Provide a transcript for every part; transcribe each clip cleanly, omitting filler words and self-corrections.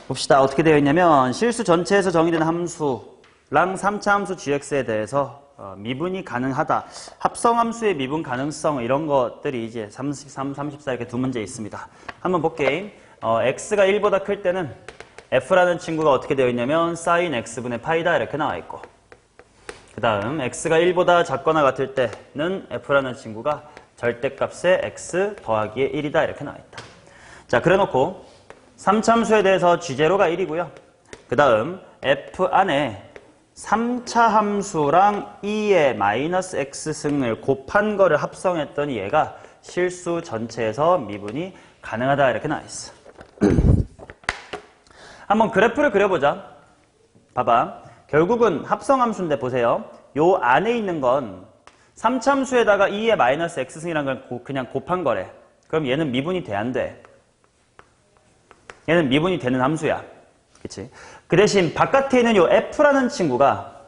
봅시다. 어떻게 되어 있냐면 실수 전체에서 정의된 함수랑 3차 함수 gx에 대해서 미분이 가능하다. 합성함수의 미분 가능성 이런 것들이 이제 33, 34 이렇게 두 문제 있습니다. 한번 볼게. x가 1보다 클 때는 f라는 친구가 어떻게 되어 있냐면 sin x분의 파이다 이렇게 나와 있고, 그 다음 x가 1보다 작거나 같을 때는 f라는 친구가 절대값의 x 더하기의 1이다 이렇게 나와 있다. 자, 그래놓고 3차 함수에 대해서 g0가 1이고요. 그 다음 f 안에 3차 함수랑 2의 마이너스 x승을 곱한 거를 합성했더니 얘가 실수 전체에서 미분이 가능하다 이렇게 나와 있어. 한번 그래프를 그려보자. 봐봐. 결국은 합성함수인데 보세요. 요 안에 있는 건 3차 함수에다가 2의 마이너스 x승이라는 걸 그냥 곱한 거래. 그럼 얘는 미분이 돼, 안 돼? 얘는 미분이 되는 함수야. 그치? 그 대신 바깥에 있는 요 f라는 친구가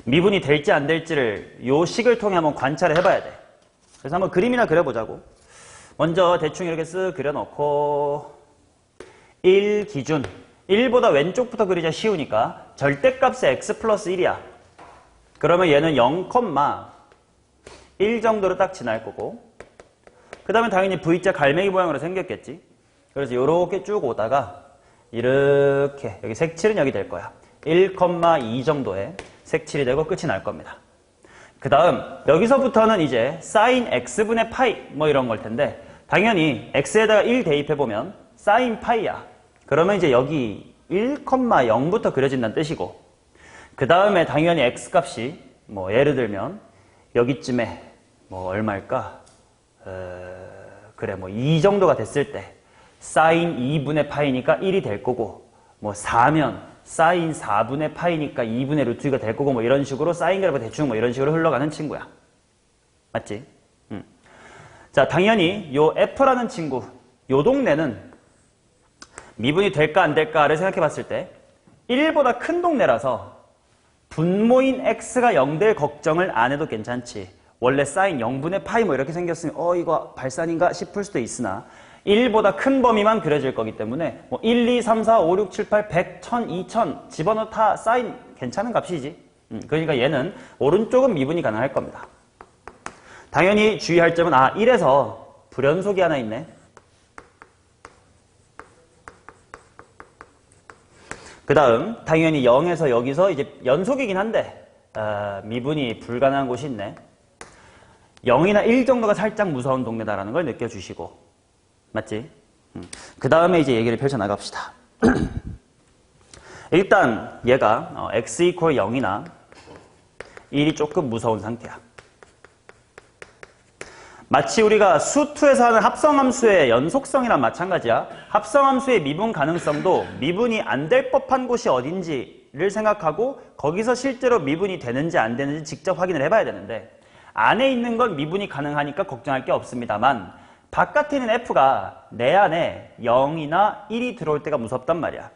미분이 될지 안 될지를 요 식을 통해 한번 관찰을 해봐야 돼. 그래서 한번 그림이나 그려보자고. 먼저 대충 이렇게 쓱 그려놓고 1 기준 1보다 왼쪽부터 그리자 쉬우니까 절대값의 x 플러스 1이야. 그러면 얘는 0,1 정도로 딱 지날 거고, 그 다음에 당연히 V자 갈매기 모양으로 생겼겠지. 그래서 이렇게 쭉 오다가 이렇게 여기 색칠은 여기 될 거야. 1,2 정도의 색칠이 되고 끝이 날 겁니다. 그 다음 여기서부터는 이제 sin x분의 파이 뭐 이런 걸 텐데, 당연히 x에다가 1 대입해보면 sin 파이야. 그러면 이제 여기 1,0부터 그려진다는 뜻이고, 그 다음에 당연히 x값이 뭐 예를 들면 여기쯤에 뭐 얼마일까? 그래 뭐 2 정도가 됐을 때 sin 2분의 파이니까 1이 될 거고, 뭐 4면 sin 4분의 파이니까 2분의 루트 2가 될 거고, 뭐 이런 식으로 사인 그래프 대충 뭐 이런 식으로 흘러가는 친구야. 맞지? 자, 당연히 요 f라는 친구, 요 동네는 미분이 될까 안 될까를 생각해 봤을 때 1보다 큰 동네라서 분모인 x가 0 될 걱정을 안 해도 괜찮지. 원래 sin 0분의 파이 뭐 이렇게 생겼으면 이거 발산인가 싶을 수도 있으나 1보다 큰 범위만 그려질 거기 때문에 뭐 1, 2, 3, 4, 5, 6, 7, 8, 100, 1000, 2000 집어넣어 다 sin 괜찮은 값이지. 그러니까 얘는 오른쪽은 미분이 가능할 겁니다. 당연히 주의할 점은 1에서 불연속이 하나 있네. 그 다음 당연히 0에서 여기서 이제 연속이긴 한데 미분이 불가능한 곳이 있네. 0이나 1 정도가 살짝 무서운 동네다라는 걸 느껴주시고, 맞지? 그 다음에 이제 얘기를 펼쳐나갑시다. 일단 얘가 x 이퀄 0이나 1이 조금 무서운 상태야. 마치 우리가 수2에서 하는 합성함수의 연속성이랑 마찬가지야. 합성함수의 미분 가능성도 미분이 안 될 법한 곳이 어딘지를 생각하고 거기서 실제로 미분이 되는지 안 되는지 직접 확인을 해봐야 되는데, 안에 있는 건 미분이 가능하니까 걱정할 게 없습니다만 바깥에 있는 f가 내 안에 0이나 1이 들어올 때가 무섭단 말이야.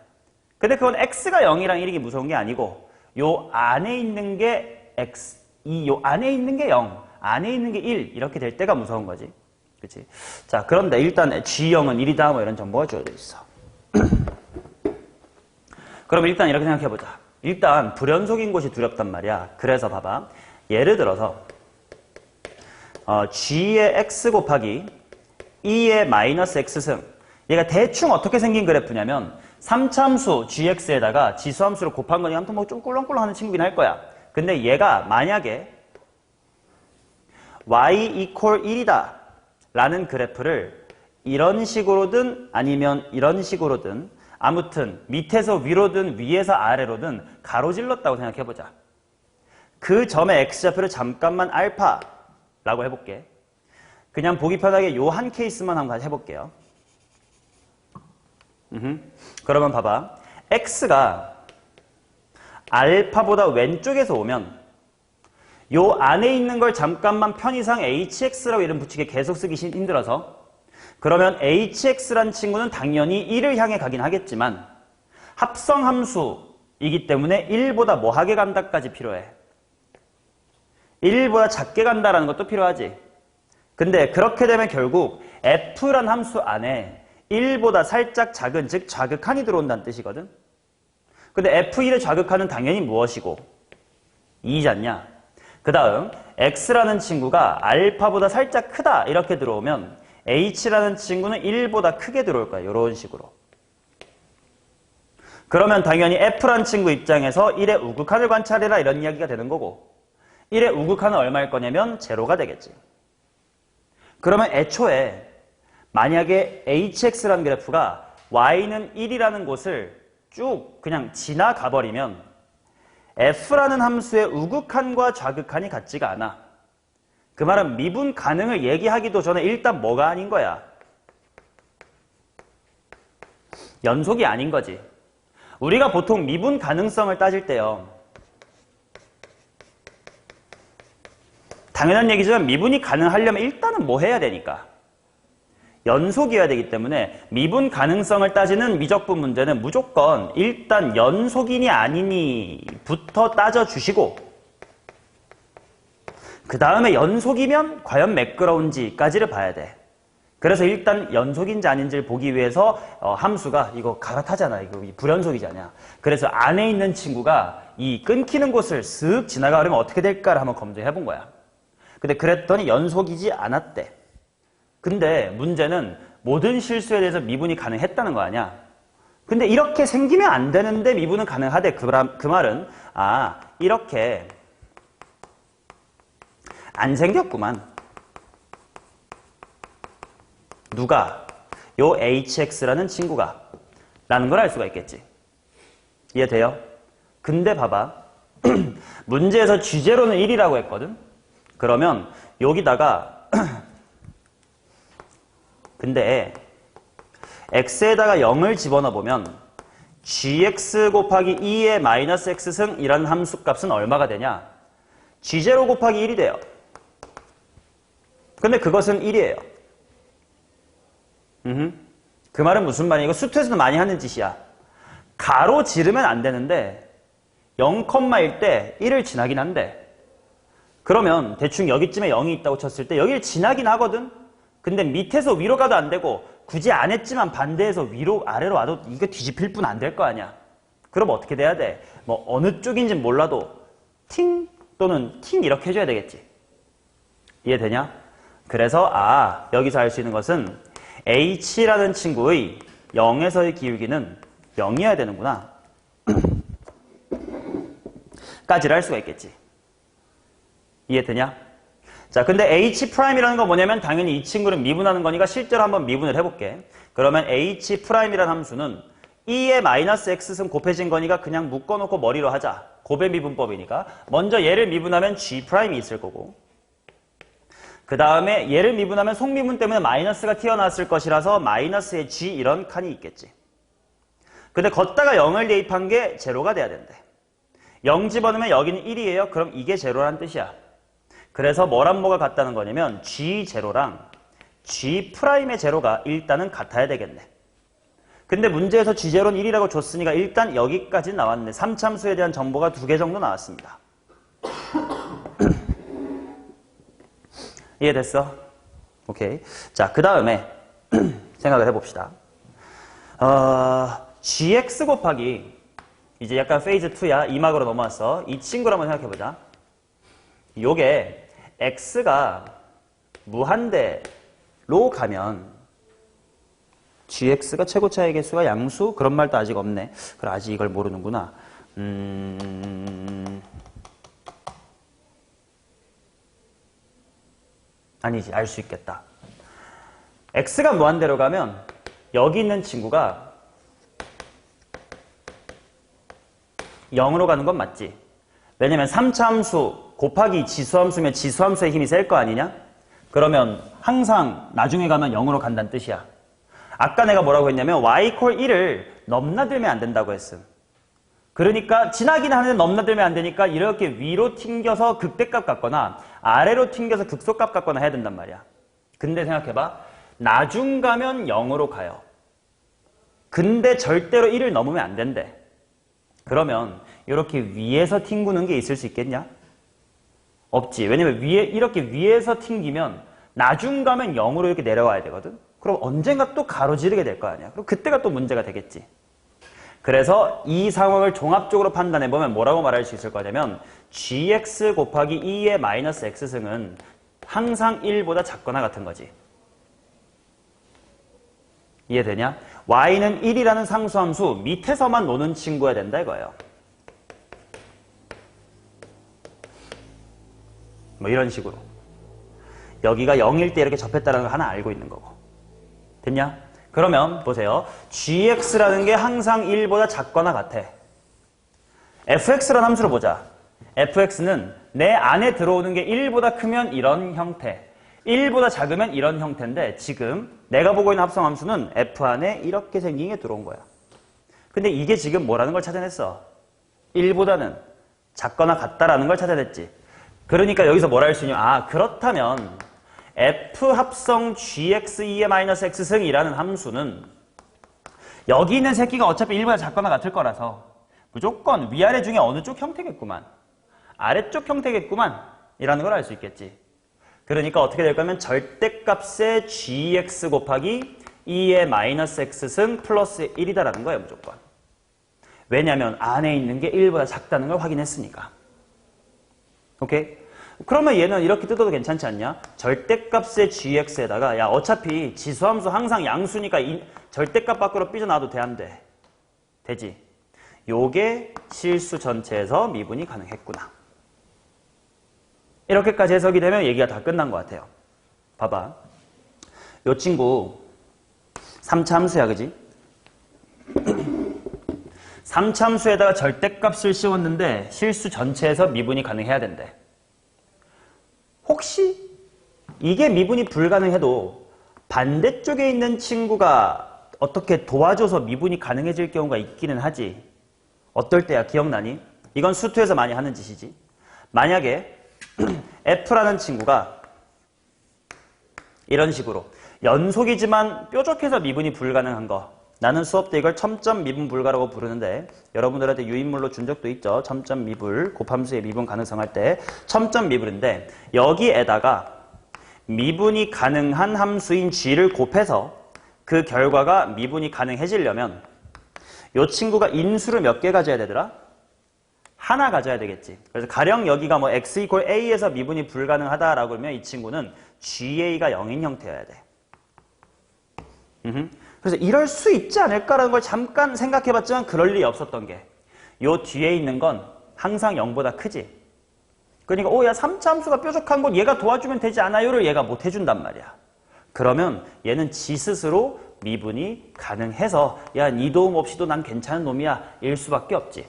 근데 그건 x가 0이랑 1이 무서운 게 아니고 요 안에 있는 게 x, 요 안에 있는 게 0, 안에 있는 게 1 이렇게 될 때가 무서운 거지. 그치? 자, 그런데 일단 G0은 1이다 뭐 이런 정보가 주어져 있어. 그럼 일단 이렇게 생각해보자. 일단 불연속인 곳이 두렵단 말이야. 그래서 봐봐. 예를 들어서 G의 x 곱하기 2의 마이너스 x승, 얘가 대충 어떻게 생긴 그래프냐면 3차 함수 gx에다가 지수함수를 곱한 거니까 아무튼 뭐 좀 꿀렁꿀렁하는 친구긴 할 거야. 근데 얘가 만약에 y equal 1이다 라는 그래프를 이런 식으로든 아니면 이런 식으로든 아무튼 밑에서 위로든 위에서 아래로든 가로질렀다고 생각해보자. 그 점의 x좌표를 잠깐만 알파라고 해볼게. 그냥 보기 편하게 요 한 케이스만 한번 해볼게요. 그러면 봐봐. x가 알파보다 왼쪽에서 오면 요 안에 있는 걸 잠깐만 편의상 hx라고 이름 붙이기 계속 쓰기 힘들어서, 그러면 hx란 친구는 당연히 1을 향해 가긴 하겠지만 합성함수이기 때문에 1보다 뭐하게 간다까지 필요해. 1보다 작게 간다라는 것도 필요하지. 근데 그렇게 되면 결국 f란 함수 안에 1보다 살짝 작은, 즉 좌극한이 들어온다는 뜻이거든. 근데 F1의 좌극한은 당연히 무엇이고? 2잖냐? 그 다음 X라는 친구가 알파보다 살짝 크다 이렇게 들어오면 H라는 친구는 1보다 크게 들어올 거야. 이런 식으로. 그러면 당연히 F라는 친구 입장에서 1의 우극한을 관찰해라 이런 이야기가 되는 거고 1의 우극한은 얼마일 거냐면 제로가 되겠지. 그러면 애초에 만약에 hx라는 그래프가 y는 1이라는 곳을 쭉 그냥 지나가 버리면 f라는 함수의 우극한과 좌극한이 같지가 않아. 그 말은 미분 가능을 얘기하기도 전에 일단 뭐가 아닌 거야? 연속이 아닌 거지. 우리가 보통 미분 가능성을 따질 때요. 당연한 얘기지만 미분이 가능하려면 일단은 뭐 해야 되니까? 연속이어야 되기 때문에 미분 가능성을 따지는 미적분 문제는 무조건 일단 연속이니 아니니부터 따져주시고 그 다음에 연속이면 과연 매끄러운지까지를 봐야 돼. 그래서 일단 연속인지 아닌지를 보기 위해서 함수가 이거 갈아타잖아. 이거 불연속이잖아. 그래서 안에 있는 친구가 이 끊기는 곳을 쓱 지나가려면 어떻게 될까를 한번 검증해 본 거야. 근데 그랬더니 연속이지 않았대. 근데 문제는 모든 실수에 대해서 미분이 가능했다는 거 아니야. 근데 이렇게 생기면 안 되는데 미분은 가능하대. 그 말은 이렇게 안 생겼구만. 누가? 요 hx라는 친구가 라는 걸 알 수가 있겠지. 이해돼요? 근데 봐봐. 문제에서 G0는 1이라고 했거든. 그러면 여기다가 근데 x에다가 0을 집어넣어 보면 gx 곱하기 2의 마이너스 x승이라는 함수값은 얼마가 되냐? g0 곱하기 1이 돼요. 근데 그것은 1이에요. 그 말은 무슨 말이야? 이거 수투에서도 많이 하는 짓이야. 가로 지르면 안 되는데 0,1 때 1을 지나긴 한대. 그러면 대충 여기쯤에 0이 있다고 쳤을 때 여기를 지나긴 하거든? 근데 밑에서 위로 가도 안 되고 굳이 안 했지만 반대에서 위로 아래로 와도 이거 뒤집힐 뿐 안 될 거 아니야. 그럼 어떻게 돼야 돼? 뭐 어느 쪽인진 몰라도 팅 또는 팅 이렇게 해줘야 되겠지. 이해되냐? 그래서 여기서 알 수 있는 것은 h라는 친구의 0에서의 기울기는 0이어야 되는구나. 까지를 할 수가 있겠지. 이해되냐? 자, 근데 h'이라는 건 뭐냐면 당연히 이 친구를 미분하는 거니까 실제로 한번 미분을 해볼게. 그러면 h'이라는 함수는 2의 마이너스 x승 곱해진 거니까 그냥 묶어놓고 머리로 하자. 곱의 미분법이니까. 먼저 얘를 미분하면 g'이 있을 거고. 그 다음에 얘를 미분하면 속미분 때문에 마이너스가 튀어나왔을 것이라서 마이너스의 g 이런 칸이 있겠지. 근데 걷다가 0을 대입한 게 제로가 돼야 된대. 0 집어넣으면 여기는 1이에요. 그럼 이게 제로란 뜻이야. 그래서 뭐랑 뭐가 같다는 거냐면 G0랑 G'의 제로가 일단은 같아야 되겠네. 근데 문제에서 G0는 1이라고 줬으니까 일단 여기까지 나왔네. 3참수에 대한 정보가 2개 정도 나왔습니다. 이해됐어? 오케이. 자, 그 다음에 생각을 해봅시다. GX 곱하기 이제 약간 페이즈 2야. 2막으로 넘어왔어. 이 친구를 한번 생각해보자. 요게 x가 무한대로 가면 gx가 최고차의 개수가 양수? 그런 말도 아직 없네. 그래, 아직 이걸 모르는구나. 아니지, 알 수 있겠다. x가 무한대로 가면 여기 있는 친구가 0으로 가는 건 맞지? 왜냐면 3차 함수 곱하기 지수함수면 지수함수의 힘이 셀 거 아니냐? 그러면 항상 나중에 가면 0으로 간다는 뜻이야. 아까 내가 뭐라고 했냐면 y 콜 1을 넘나들면 안 된다고 했음. 그러니까 지나긴 하는데 넘나들면 안 되니까 이렇게 위로 튕겨서 극대값 같거나 아래로 튕겨서 극소값 같거나 해야 된단 말이야. 근데 생각해봐. 나중 가면 0으로 가요. 근데 절대로 1을 넘으면 안 된대. 그러면 이렇게 위에서 튕구는 게 있을 수 있겠냐? 없지. 왜냐면 이렇게 위에서 튕기면 나중 가면 0으로 이렇게 내려와야 되거든. 그럼 언젠가 또 가로지르게 될 거 아니야. 그럼 그때가 또 문제가 되겠지. 그래서 이 상황을 종합적으로 판단해보면 뭐라고 말할 수 있을 거냐면 gx 곱하기 2의 마이너스 x승은 항상 1보다 작거나 같은 거지. 이해되냐? y는 1이라는 상수함수 밑에서만 노는 친구여야 된다 이거예요. 뭐 이런 식으로. 여기가 0일 때 이렇게 접했다는 걸 하나 알고 있는 거고. 됐냐? 그러면 보세요. gx라는 게 항상 1보다 작거나 같아. fx라는 함수를 보자. fx는 내 안에 들어오는 게 1보다 크면 이런 형태, 1보다 작으면 이런 형태인데 지금 내가 보고 있는 합성함수는 f 안에 이렇게 생긴 게 들어온 거야. 근데 이게 지금 뭐라는 걸 찾아냈어? 1보다는 작거나 같다라는 걸 찾아냈지. 그러니까 여기서 뭐라 할 수 있냐? 아, 그렇다면 f 합성 gx2의 마이너스 x승이라는 함수는 여기 있는 새끼가 어차피 1보다 작거나 같을 거라서 무조건 위아래 중에 어느 쪽 형태겠구만. 아래쪽 형태겠구만. 이라는 걸 알 수 있겠지. 그러니까 어떻게 될 거면 절대값의 gx 곱하기 2의 마이너스 x승 플러스 1이다라는 거예요. 무조건. 왜냐면 안에 있는 게 1보다 작다는 걸 확인했으니까. 오케이? 그러면 얘는 이렇게 뜯어도 괜찮지 않냐? 절대값의 gx에다가 야 어차피 지수함수 항상 양수니까 절대값 밖으로 삐져나와도 돼 안 돼? 되지. 요게 실수 전체에서 미분이 가능했구나. 이렇게까지 해석이 되면 얘기가 다 끝난 것 같아요. 봐봐. 요 친구 3차 함수야, 그지? 3차 함수에다가 절대값을 씌웠는데 실수 전체에서 미분이 가능해야 된대. 혹시 이게 미분이 불가능해도 반대쪽에 있는 친구가 어떻게 도와줘서 미분이 가능해질 경우가 있기는 하지. 어떨 때야? 기억나니? 이건 수투에서 많이 하는 짓이지. 만약에 F라는 친구가 이런 식으로 연속이지만 뾰족해서 미분이 불가능한 거. 나는 수업 때 이걸 첨점 미분 불가라고 부르는데 여러분들한테 유인물로 준 적도 있죠. 첨점 미분, 곱함수의 미분 가능성 할 때 첨점 미분인데 여기에다가 미분이 가능한 함수인 g를 곱해서 그 결과가 미분이 가능해지려면 이 친구가 인수를 몇 개 가져야 되더라? 하나 가져야 되겠지. 그래서 가령 여기가 뭐 x 이퀄 a에서 미분이 불가능하다라고 하면 이 친구는 ga가 0인 형태여야 돼. 그래서 이럴 수 있지 않을까라는 걸 잠깐 생각해봤지만 그럴 일이 없었던 게 요 뒤에 있는 건 항상 0보다 크지. 그러니까 야 3차 함수가 뾰족한 건 얘가 도와주면 되지 않아요를 얘가 못 해준단 말이야. 그러면 얘는 지 스스로 미분이 가능해서 야 니 도움 없이도 난 괜찮은 놈이야 일 수밖에 없지.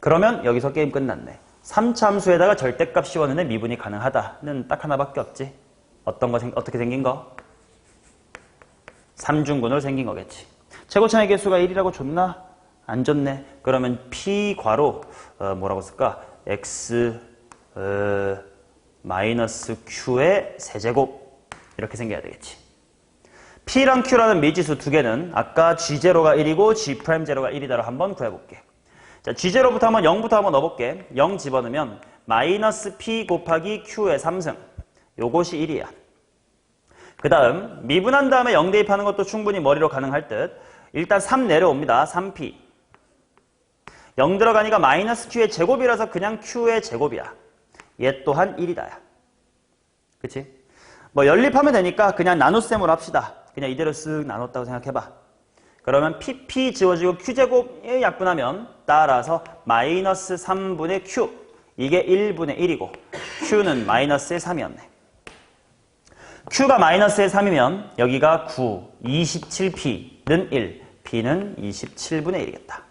그러면 여기서 게임 끝났네. 3차 함수에다가 절대값 씌웠는데 미분이 가능하다는 딱 하나밖에 없지. 어떤 거 어떻게 생긴 거? 3중근으로 생긴 거겠지. 최고차의 개수가 1이라고 줬나? 안 줬네. 그러면 p 괄호 뭐라고 쓸까? x 마이너스 q의 세제곱 이렇게 생겨야 되겠지. p랑 q라는 미지수 두 개는 아까 g0가 1이고 g'0가 1이다로 한번 구해볼게. 자, g0부터 한번 0부터 한번 넣어볼게. 0 집어넣으면 마이너스 p 곱하기 q의 3승. 요것이 1이야. 그 다음 미분한 다음에 0 대입하는 것도 충분히 머리로 가능할 듯. 일단 3 내려옵니다. 3p. 0 들어가니까 마이너스 q의 제곱이라서 그냥 q의 제곱이야. 얘 또한 1이다. 그치? 뭐 연립하면 되니까 그냥 나눗셈으로 합시다. 그냥 이대로 쓱 나눴다고 생각해봐. 그러면 pp 지워지고 q제곱에 약분하면 따라서 마이너스 3분의 q. 이게 1분의 1이고 q는 마이너스의 3이었네. q가 마이너스의 3이면 여기가 9, 27p는 1, p는 27분의 1이겠다.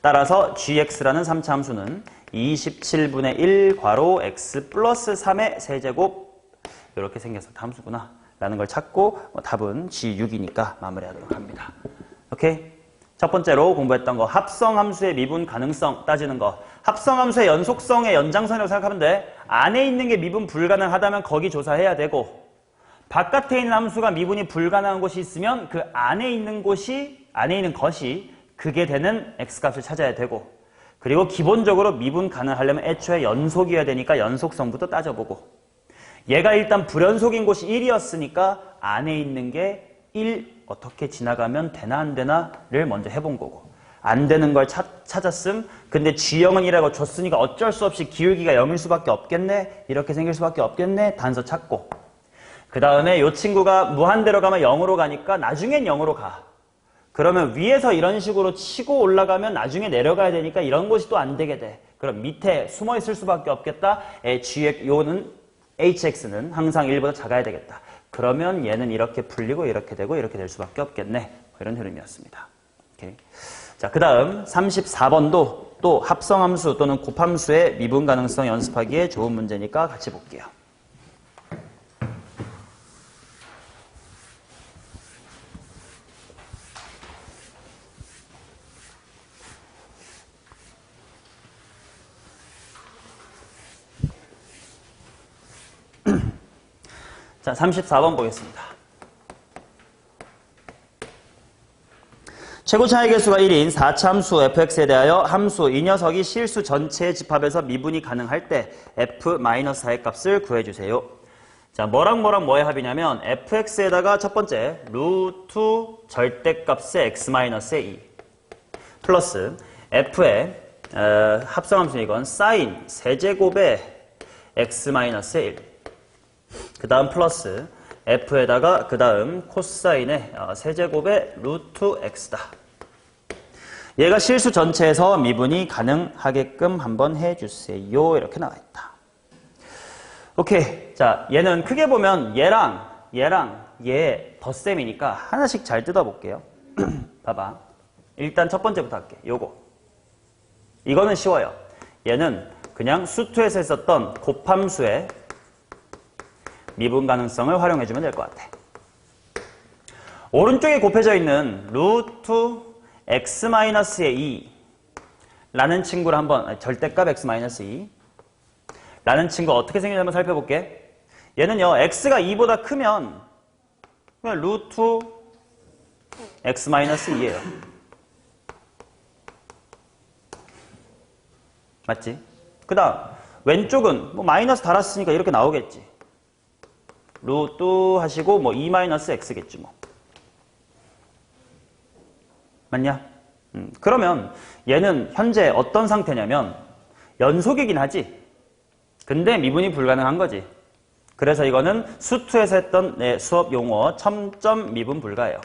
따라서 gx라는 3차 함수는 27분의 1 괄호 x 플러스 3의 세제곱 이렇게 생겨서 함수구나 라는 걸 찾고 답은 G6이니까 마무리하도록 합니다. 오케이? 첫 번째로 공부했던 거 합성함수의 미분 가능성 따지는 거. 합성함수의 연속성의 연장선이라고 생각하면 돼. 안에 있는 게 미분 불가능하다면 거기 조사해야 되고 바깥에 있는 함수가 미분이 불가능한 곳이 있으면 그 안에 있는 것이 그게 되는 x값을 찾아야 되고 그리고 기본적으로 미분 가능하려면 애초에 연속이어야 되니까 연속성부터 따져보고 얘가 일단 불연속인 곳이 1이었으니까 안에 있는 게 1 어떻게 지나가면 되나 안 되나를 먼저 해본 거고, 안 되는 걸 찾았음. 근데 G형은 1이라고 줬으니까 어쩔 수 없이 기울기가 0일 수밖에 없겠네, 이렇게 생길 수밖에 없겠네, 단서 찾고, 그 다음에 이 친구가 무한대로 가면 0으로 가니까 나중엔 0으로 가. 그러면 위에서 이런 식으로 치고 올라가면 나중에 내려가야 되니까 이런 곳이 또 안 되게 돼. 그럼 밑에 숨어 있을 수밖에 없겠다. 요는 hx는 항상 1보다 작아야 되겠다. 그러면 얘는 이렇게 풀리고 이렇게 되고 이렇게 될 수밖에 없겠네. 이런 흐름이었습니다. 오케이. 자, 그 다음 34번도 또 합성함수 또는 곱함수의 미분 가능성 연습하기에 좋은 문제니까 같이 볼게요. 자, 34번 보겠습니다. 최고 차이 개수가 1인 4차함수 fx에 대하여 함수 이 녀석이 실수 전체의 집합에서 미분이 가능할 때 f-4의 값을 구해주세요. 자, 뭐랑 뭐의 합이냐면 fx에다가 첫 번째 루트 절대값의 x-의 2 플러스 f의 합성함수는 이건 사인 세제곱의 x-의 1, 그 다음 플러스 f에다가 그 다음 코사인의 세제곱의 루트 x다. 얘가 실수 전체에서 미분이 가능하게끔 한번 해주세요. 이렇게 나와있다. 오케이. 자, 얘는 크게 보면 얘랑 얘 덧셈이니까 하나씩 잘 뜯어볼게요. 봐봐. 일단 첫 번째부터 할게. 요거. 이거는 쉬워요. 얘는 그냥 수투에서 했었던 곱함수의 미분 가능성을 활용해주면 될 것 같아. 오른쪽에 곱해져 있는 루트 x-의 2 라는 친구를 한번, 절대값 x-2 라는 친구 어떻게 생기는지 한번 살펴볼게. 얘는요, x가 2보다 크면 그냥 루트 x-2예요. 맞지? 그 다음 왼쪽은 뭐 마이너스 달았으니까 이렇게 나오겠지. 루트 하시고 뭐 2-x겠지 뭐. 맞냐? 그러면 얘는 현재 어떤 상태냐면 연속이긴 하지. 근데 미분이 불가능한 거지. 그래서 이거는 수투에서 했던 수업 용어 첨점 미분 불가예요.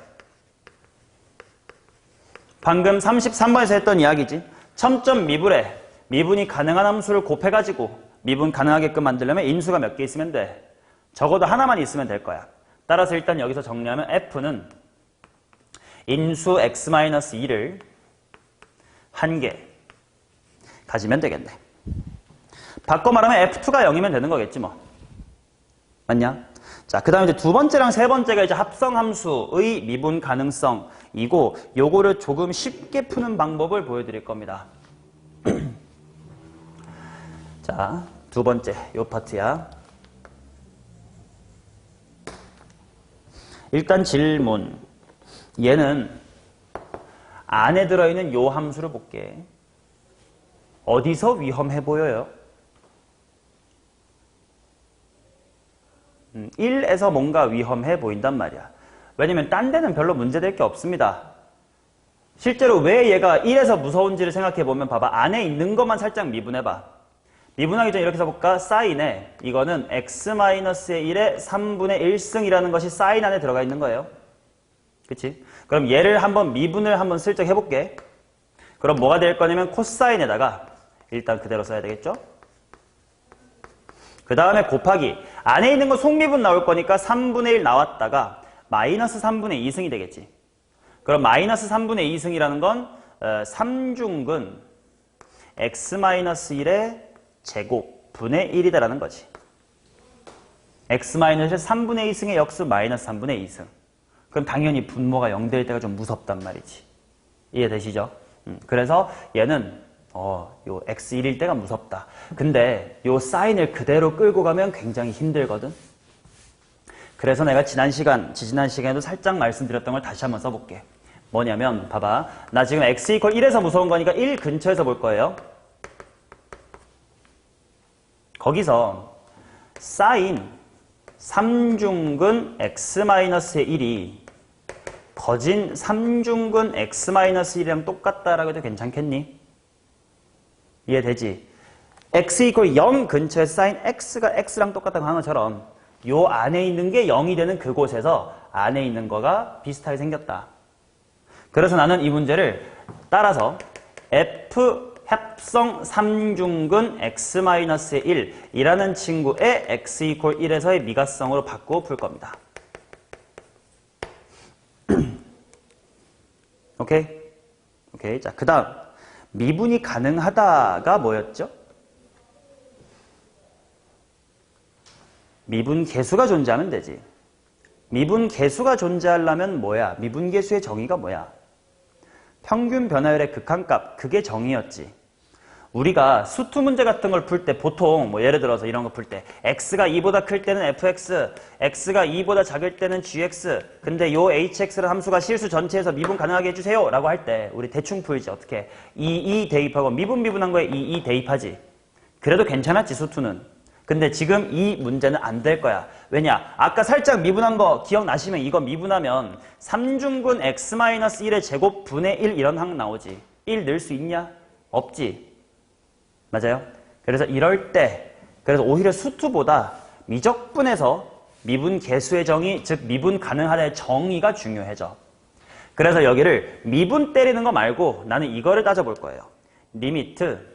방금 33번에서 했던 이야기지. 첨점 미분에 미분이 가능한 함수를 곱해가지고 미분 가능하게끔 만들려면 인수가 몇 개 있으면 돼. 적어도 하나만 있으면 될 거야. 따라서 일단 여기서 정리하면 f는 인수 x-2를 한 개 가지면 되겠네. 바꿔 말하면 f2가 0이면 되는 거겠지 뭐. 맞냐? 자, 그 다음에 이제 두 번째랑 세 번째가 이제 합성함수의 미분 가능성이고, 요거를 조금 쉽게 푸는 방법을 보여드릴 겁니다. 자, 두 번째 요 파트야. 일단 질문. 얘는 안에 들어있는 요 함수를 볼게. 어디서 위험해 보여요? 1에서 뭔가 위험해 보인단 말이야. 왜냐면 딴 데는 별로 문제될 게 없습니다. 실제로 왜 얘가 1에서 무서운지를 생각해보면 봐봐. 안에 있는 것만 살짝 미분해봐. 미분하기 전에 이렇게 써볼까? 사인에 이거는 x-의 1의 3분의 1승이라는 것이 사인 안에 들어가 있는 거예요. 그치? 그럼 얘를 한번 미분을 한번 슬쩍 해볼게. 그럼 뭐가 될 거냐면 코사인에다가 일단 그대로 써야 되겠죠? 그 다음에 곱하기. 안에 있는 거 속미분 나올 거니까 3분의 1 나왔다가 마이너스 3분의 2승이 되겠지. 그럼 마이너스 3분의 2승이라는 건 3중근 x-1의 제곱 분의 1이다라는 거지. x-3분의 2승의 역수 마이너스 3분의 2승. 그럼 당연히 분모가 0될 때가 좀 무섭단 말이지. 이해되시죠? 그래서 얘는 요 x1일 때가 무섭다. 근데 요 사인을 그대로 끌고 가면 굉장히 힘들거든. 그래서 내가 지지난 시간에도 살짝 말씀드렸던 걸 다시 한번 써볼게. 뭐냐면 봐봐. 나 지금 x = 1에서 무서운 거니까 1 근처에서 볼 거예요. 거기서 사인 3중근 x-1이 거진 3중근 x-1이랑 똑같다라고 해도 괜찮겠니? 이해되지? x 이퀄 0 근처에 사인 x가 x랑 똑같다고 하는 것처럼 요 안에 있는 게 0이 되는 그곳에서 안에 있는 거가 비슷하게 생겼다. 그래서 나는 이 문제를 따라서 f 합성 3중근 x-1 이라는 친구의 x 이퀄 1에서의 미가성으로 바꾸어 풀 겁니다. 오케이? 오케이. 자, 그 다음. 미분이 가능하다가 뭐였죠? 미분 계수가 존재하면 되지. 미분 계수가 존재하려면 뭐야? 미분 계수의 정의가 뭐야? 평균 변화율의 극한값, 그게 정의였지. 우리가 수투 문제 같은 걸 풀 때 보통 뭐 예를 들어서 이런 거 풀 때 x가 2보다 클 때는 fx, x가 2보다 작을 때는 gx, 근데 요 hx라는 함수가 실수 전체에서 미분 가능하게 해주세요 라고 할 때 우리 대충 풀지. 어떻게? 2 대입하고 미분한 거에 2 대입하지. 그래도 괜찮았지 수투는. 근데 지금 이 문제는 안 될 거야. 왜냐? 아까 살짝 미분한 거 기억나시면 이거 미분하면 3중근 x-1의 제곱 분의 1 이런 항 나오지. 1 넣을 수 있냐? 없지. 맞아요? 그래서 이럴 때 그래서 오히려 수투보다 미적분에서 미분 계수의 정의, 즉 미분 가능하다의 정의가 중요해져. 그래서 여기를 미분 때리는 거 말고 나는 이거를 따져볼 거예요. 리미트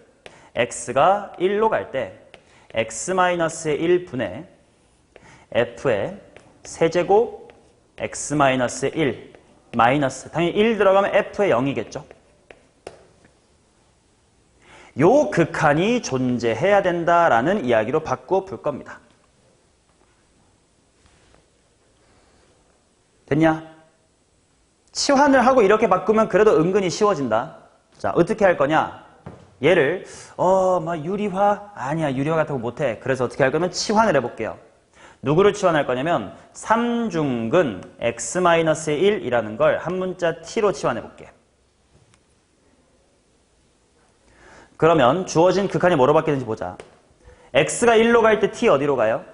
x가 1로 갈 때 x-1분의 f의 세제곱 x-1 마이너스 당연히 1 들어가면 f의 0이겠죠. 요 극한이 존재해야 된다라는 이야기로 바꾸어 볼 겁니다. 됐냐? 치환을 하고 이렇게 바꾸면 그래도 은근히 쉬워진다. 자, 어떻게 할 거냐? 얘를 막 유리화? 아니야, 유리화 같은 거 못해. 그래서 어떻게 할 거면 치환을 해볼게요. 누구를 치환할 거냐면 3중근 x-1이라는 걸 한 문자 t로 치환해볼게. 그러면 주어진 극한이 뭐로 바뀌는지 보자. x가 1로 갈 때 t 어디로 가요?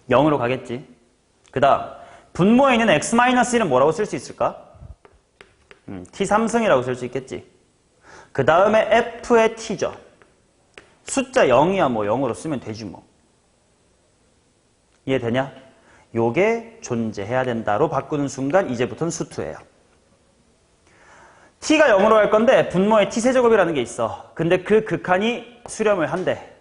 0으로 가겠지. 그 다음 분모에 있는 x-1은 뭐라고 쓸 수 있을까? t3승이라고 쓸 수 있겠지. 그 다음에 f의 t죠. 숫자 0이야 뭐 0으로 쓰면 되지 뭐. 이해되냐? 요게 존재해야 된다로 바꾸는 순간 이제부터는 수투예요. t가 0으로 갈 건데 분모에 t세제곱이라는 게 있어. 근데 그 극한이 수렴을 한대.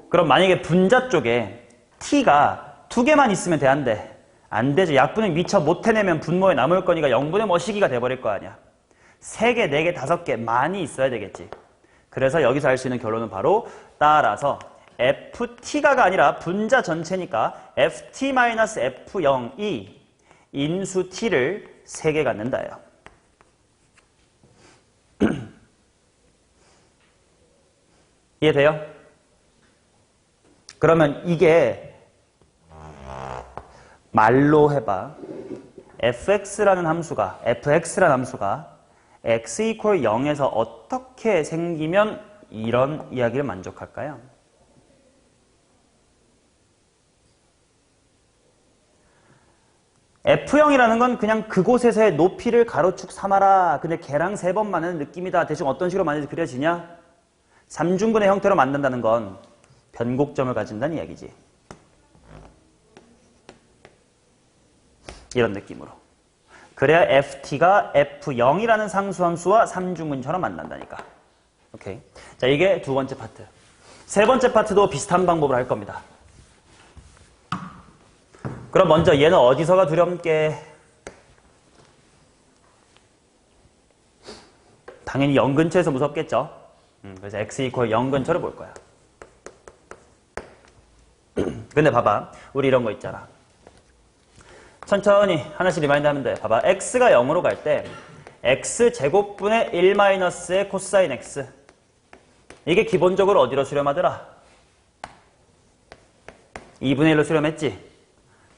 그럼 만약에 분자 쪽에 t가 2개만 있으면 돼, 안 돼? 안 되죠. 약분을 미처 못 해내면 분모에 남을 거니까 0분의 뭐 시기가 돼버릴 거 아니야. 3개, 4개, 5개 많이 있어야 되겠지. 그래서 여기서 할 수 있는 결론은 바로 따라서 ft가가 아니라 분자 전체니까 ft-f0이 인수 t를 3개 갖는다예요. 이해돼요? 그러면 이게 말로 해봐. fx라는 함수가 x 이퀄 0에서 어떻게 생기면 이런 이야기를 만족할까요? f0이라는 건 그냥 그곳에서의 높이를 가로축 삼아라. 근데 걔랑 3번 만드는 느낌이다. 대충 어떤 식으로 만드는지 그려지냐? 3중근의 형태로 만든다는 건 변곡점을 가진다는 이야기지. 이런 느낌으로. 그래야 ft가 f0이라는 상수함수와 3중근처럼 만난다니까. 오케이. 자, 이게 두 번째 파트. 세 번째 파트도 비슷한 방법으로 할 겁니다. 그럼 먼저 얘는 어디서가 두렵게? 당연히 0 근처에서 무섭겠죠. 그래서 x 이퀄 0 근처를 볼 거야. 근데 봐봐. 우리 이런 거 있잖아. 천천히 하나씩 리마인드 하면 돼. 봐봐. x가 0으로 갈 때 x제곱분의 1-의 코사인 x. 이게 기본적으로 어디로 수렴하더라? 2분의 1로 수렴했지.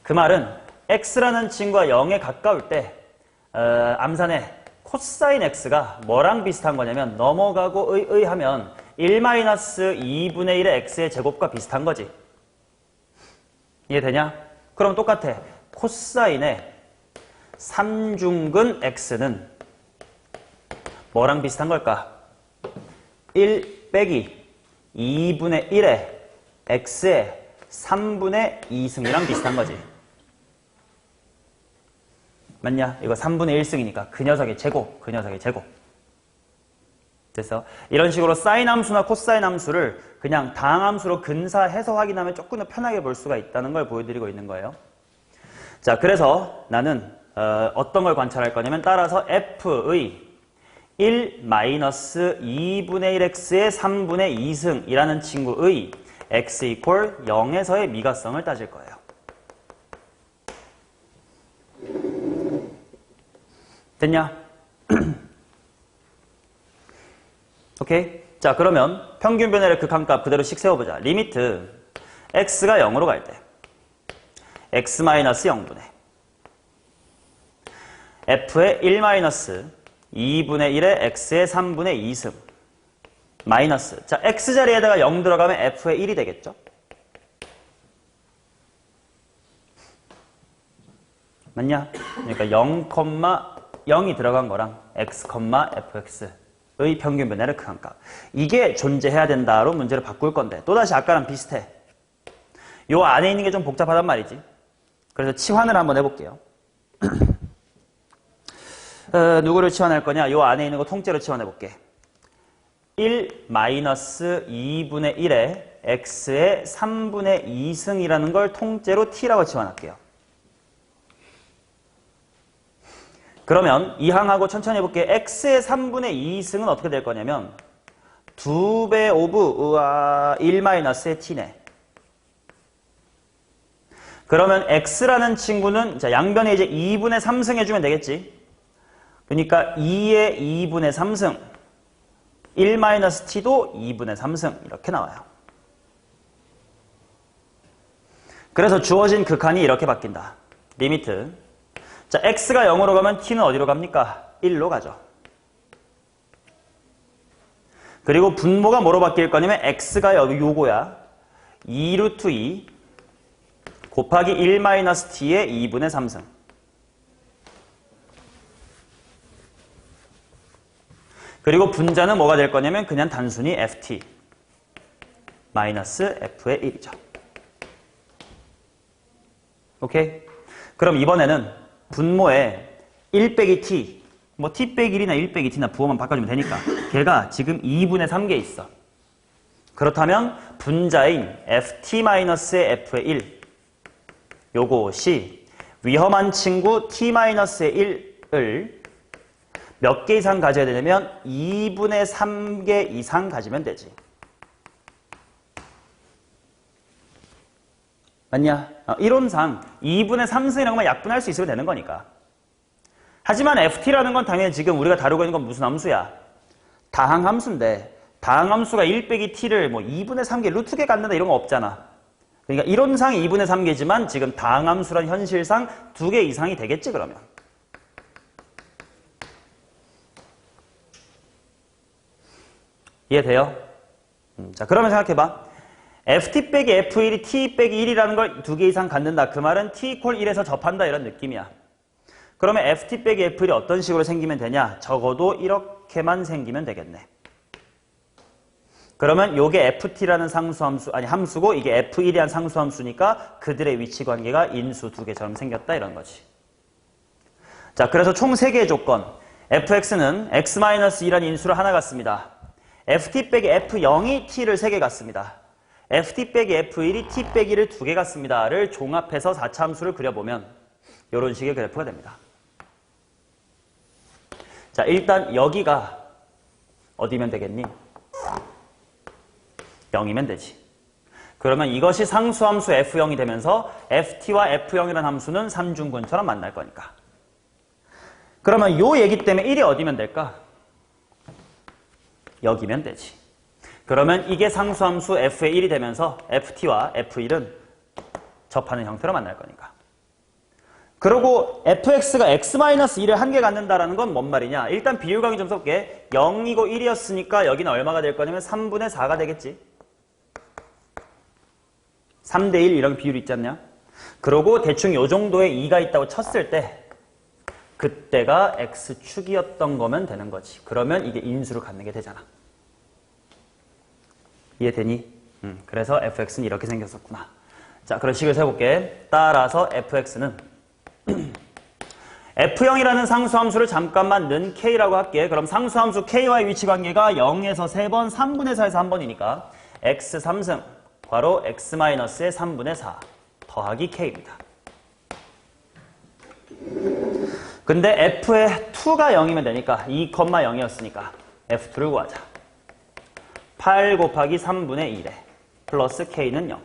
그 말은 x라는 친구가 0에 가까울 때 암산에 코사인 x가 뭐랑 비슷한 거냐면 넘어가고 하면 1-2분의 1의 x의 제곱과 비슷한 거지. 이해되냐? 그럼 똑같아. 코사인의 3중근 x는 뭐랑 비슷한 걸까? 1 빼기 2분의 1의 x의 3분의 2승이랑 비슷한 거지. 맞냐? 이거 3분의 1승이니까 그 녀석의 제곱, 그 녀석의 제곱. 됐어? 이런 식으로 사인 함수나 코사인 함수를 그냥 다항함수로 근사해서 확인하면 조금 더 편하게 볼 수가 있다는 걸 보여드리고 있는 거예요. 자, 그래서 나는 어떤 걸 관찰할 거냐면 따라서 f의 1-2분의 1x의 3분의 2승이라는 친구의 x 이퀄 0에서의 미가성을 따질 거예요. 됐냐? 오케이? 자, 그러면 평균 변화의 극한값 그대로씩 세워보자. 리미트 x가 0으로 갈 때 x-0분의 f의 1-2분의 1의 x의 3분의 2승 마이너스. 자, x자리에다가 0 들어가면 f의 1이 되겠죠? 맞냐? 그러니까 0,0이 들어간 거랑 x, fx의 평균 변화의 극한값. 이게 존재해야 된다로 문제를 바꿀 건데 또다시 아까랑 비슷해. 요 안에 있는 게 좀 복잡하단 말이지. 그래서 치환을 한번 해볼게요. 누구를 치환할 거냐? 요 안에 있는 거 통째로 치환해볼게. 1-2분의 1의 x의 3분의 2승이라는 걸 통째로 t라고 치환할게요. 그러면 이 항하고 천천히 해볼게. x의 3분의 2승은 어떻게 될 거냐면 2배 오브 1-의 t네. 그러면 x라는 친구는 자, 양변에 이제 2분의 3승 해주면 되겠지. 그러니까 2의 2분의 3승 1-t도 2분의 3승 이렇게 나와요. 그래서 주어진 극한이 이렇게 바뀐다. 리미트. 자, x가 0으로 가면 t는 어디로 갑니까? 1로 가죠. 그리고 분모가 뭐로 바뀔 거냐면 x가 여기 요거야. 2루트 2 곱하기 1-t의 2분의 3승. 그리고 분자는 뭐가 될 거냐면 그냥 단순히 ft 마이너스 f의 1이죠. 오케이? 그럼 이번에는 분모에 1 빼기 t, 뭐 t 빼기 1이나 1 빼기 t나 부호만 바꿔주면 되니까 걔가 지금 2분의 3개 있어. 그렇다면 분자인 ft-의 f의 1 요것이 위험한 친구 t-의 1을 몇 개 이상 가져야 되냐면 2분의 3개 이상 가지면 되지. 맞냐? 이론상 2분의 3승이라는 것만 약분할 수 있으면 되는 거니까. 하지만 ft라는 건 당연히 지금 우리가 다루고 있는 건 무슨 함수야? 다항함수인데 다항함수가 1 빼기 t를 뭐 2분의 3개 루트개 갖는다 이런 거 없잖아. 그러니까 이론상 2분의 3개지만 지금 다항함수란 현실상 2개 이상이 되겠지 그러면. 이해돼요? 자, 그러면 생각해봐. ft 빼기 f1이 t 빼기 1이라는 걸 2개 이상 갖는다. 그 말은 t 이퀄 1에서 접한다 이런 느낌이야. 그러면 ft 빼기 f1이 어떤 식으로 생기면 되냐? 적어도 이렇게만 생기면 되겠네. 그러면 요게 ft라는 상수함수, 아니 함수고 이게 f1이란 상수함수니까 그들의 위치 관계가 인수 2개처럼 생겼다 이런 거지. 자, 그래서 총 3개의 조건. fx는 x-2란 인수를 하나 갖습니다. ft 빼기 f0이 t를 3개 갖습니다. ft 빼기 f1이 t 빼기를 2개 갖습니다를 종합해서 4차 함수를 그려보면 이런 식의 그래프가 됩니다. 자, 일단 여기가 어디면 되겠니? 0이면 되지. 그러면 이것이 상수함수 f0이 되면서 ft와 f0이라는 함수는 삼중근처럼 만날 거니까. 그러면 요 얘기 때문에 1이 어디면 될까? 여기면 되지. 그러면 이게 상수함수 f의 1이 되면서 ft와 f1은 접하는 형태로 만날 거니까. 그리고 fx가 x-1을 한 개 갖는다라는 건 뭔 말이냐? 일단 비율 강의 좀 써볼게. 0이고 1이었으니까 여기는 얼마가 될 거냐면 3분의 4가 되겠지. 3대 1 이런 비율이 있지 않냐? 그리고 대충 요 정도의 2가 있다고 쳤을 때 그때가 x축이었던 거면 되는 거지. 그러면 이게 인수를 갖는 게 되잖아. 이해되니? 그래서 fx는 이렇게 생겼었구나. 자, 그런 식으로 해볼게. 따라서 fx는 f0이라는 상수함수를 잠깐만 는 k라고 할게. 그럼 상수함수 k와의 위치관계가 0에서 3번, 3분의 4에서 1번이니까 x 3승, 괄호 x-의 3분의 4 더하기 k입니다. 근데 f의 2가 0이면 되니까 2,0이었으니까 f2를 구하자. 8 곱하기 3분의 1에 플러스 k는 0.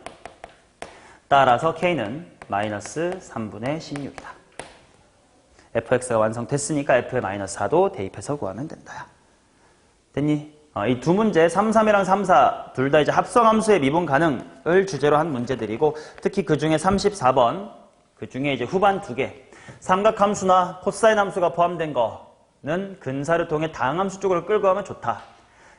따라서 k는 마이너스 3분의 16이다. fx가 완성됐으니까 f의 마이너스 4도 대입해서 구하면 된다. 됐니? 이 두 문제 33이랑 34 둘 다 이제 합성함수의 미분 가능을 주제로 한 문제들이고 특히 그 중에 34번 그 중에 이제 후반 두 개 삼각함수나 코사인 함수가 포함된 거는 근사를 통해 다항함수 쪽으로 끌고 가면 좋다.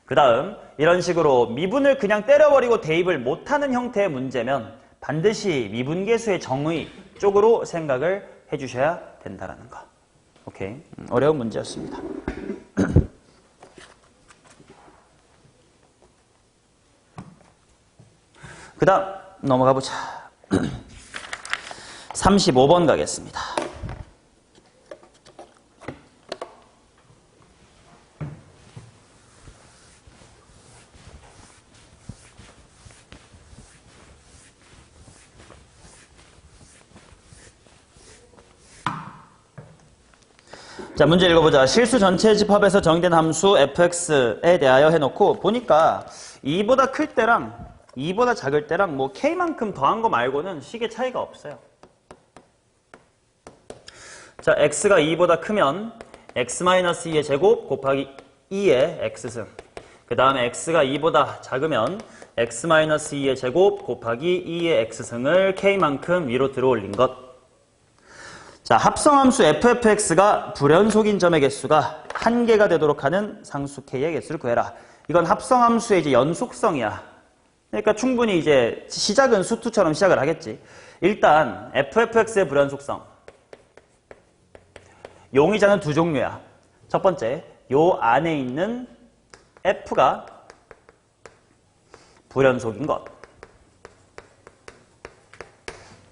그 다음 이런 식으로 미분을 그냥 때려버리고 대입을 못하는 형태의 문제면 반드시 미분계수의 정의 쪽으로 생각을 해주셔야 된다라는 거. 오케이. 어려운 문제였습니다. 그 다음 넘어가 보자. 35번 가겠습니다. 자, 문제 읽어보자. 실수 전체 집합에서 정의된 함수 fx에 대하여 해놓고 보니까 2보다 클 때랑 2보다 작을 때랑 뭐 k만큼 더한 거 말고는 식의 차이가 없어요. 자, x가 2보다 크면 x-2의 제곱 곱하기 2의 x승. 그 다음에 x가 2보다 작으면 x-2의 제곱 곱하기 2의 x승을 k만큼 위로 들어올린 것. 자, 합성함수 ffx가 불연속인 점의 개수가 1개가 되도록 하는 상수 k의 개수를 구해라. 이건 합성함수의 이제 연속성이야. 그러니까 충분히 이제 시작은 수투처럼 시작을 하겠지. 일단 ffx의 불연속성. 용의자는 두 종류야. 첫 번째, 요 안에 있는 f가 불연속인 것.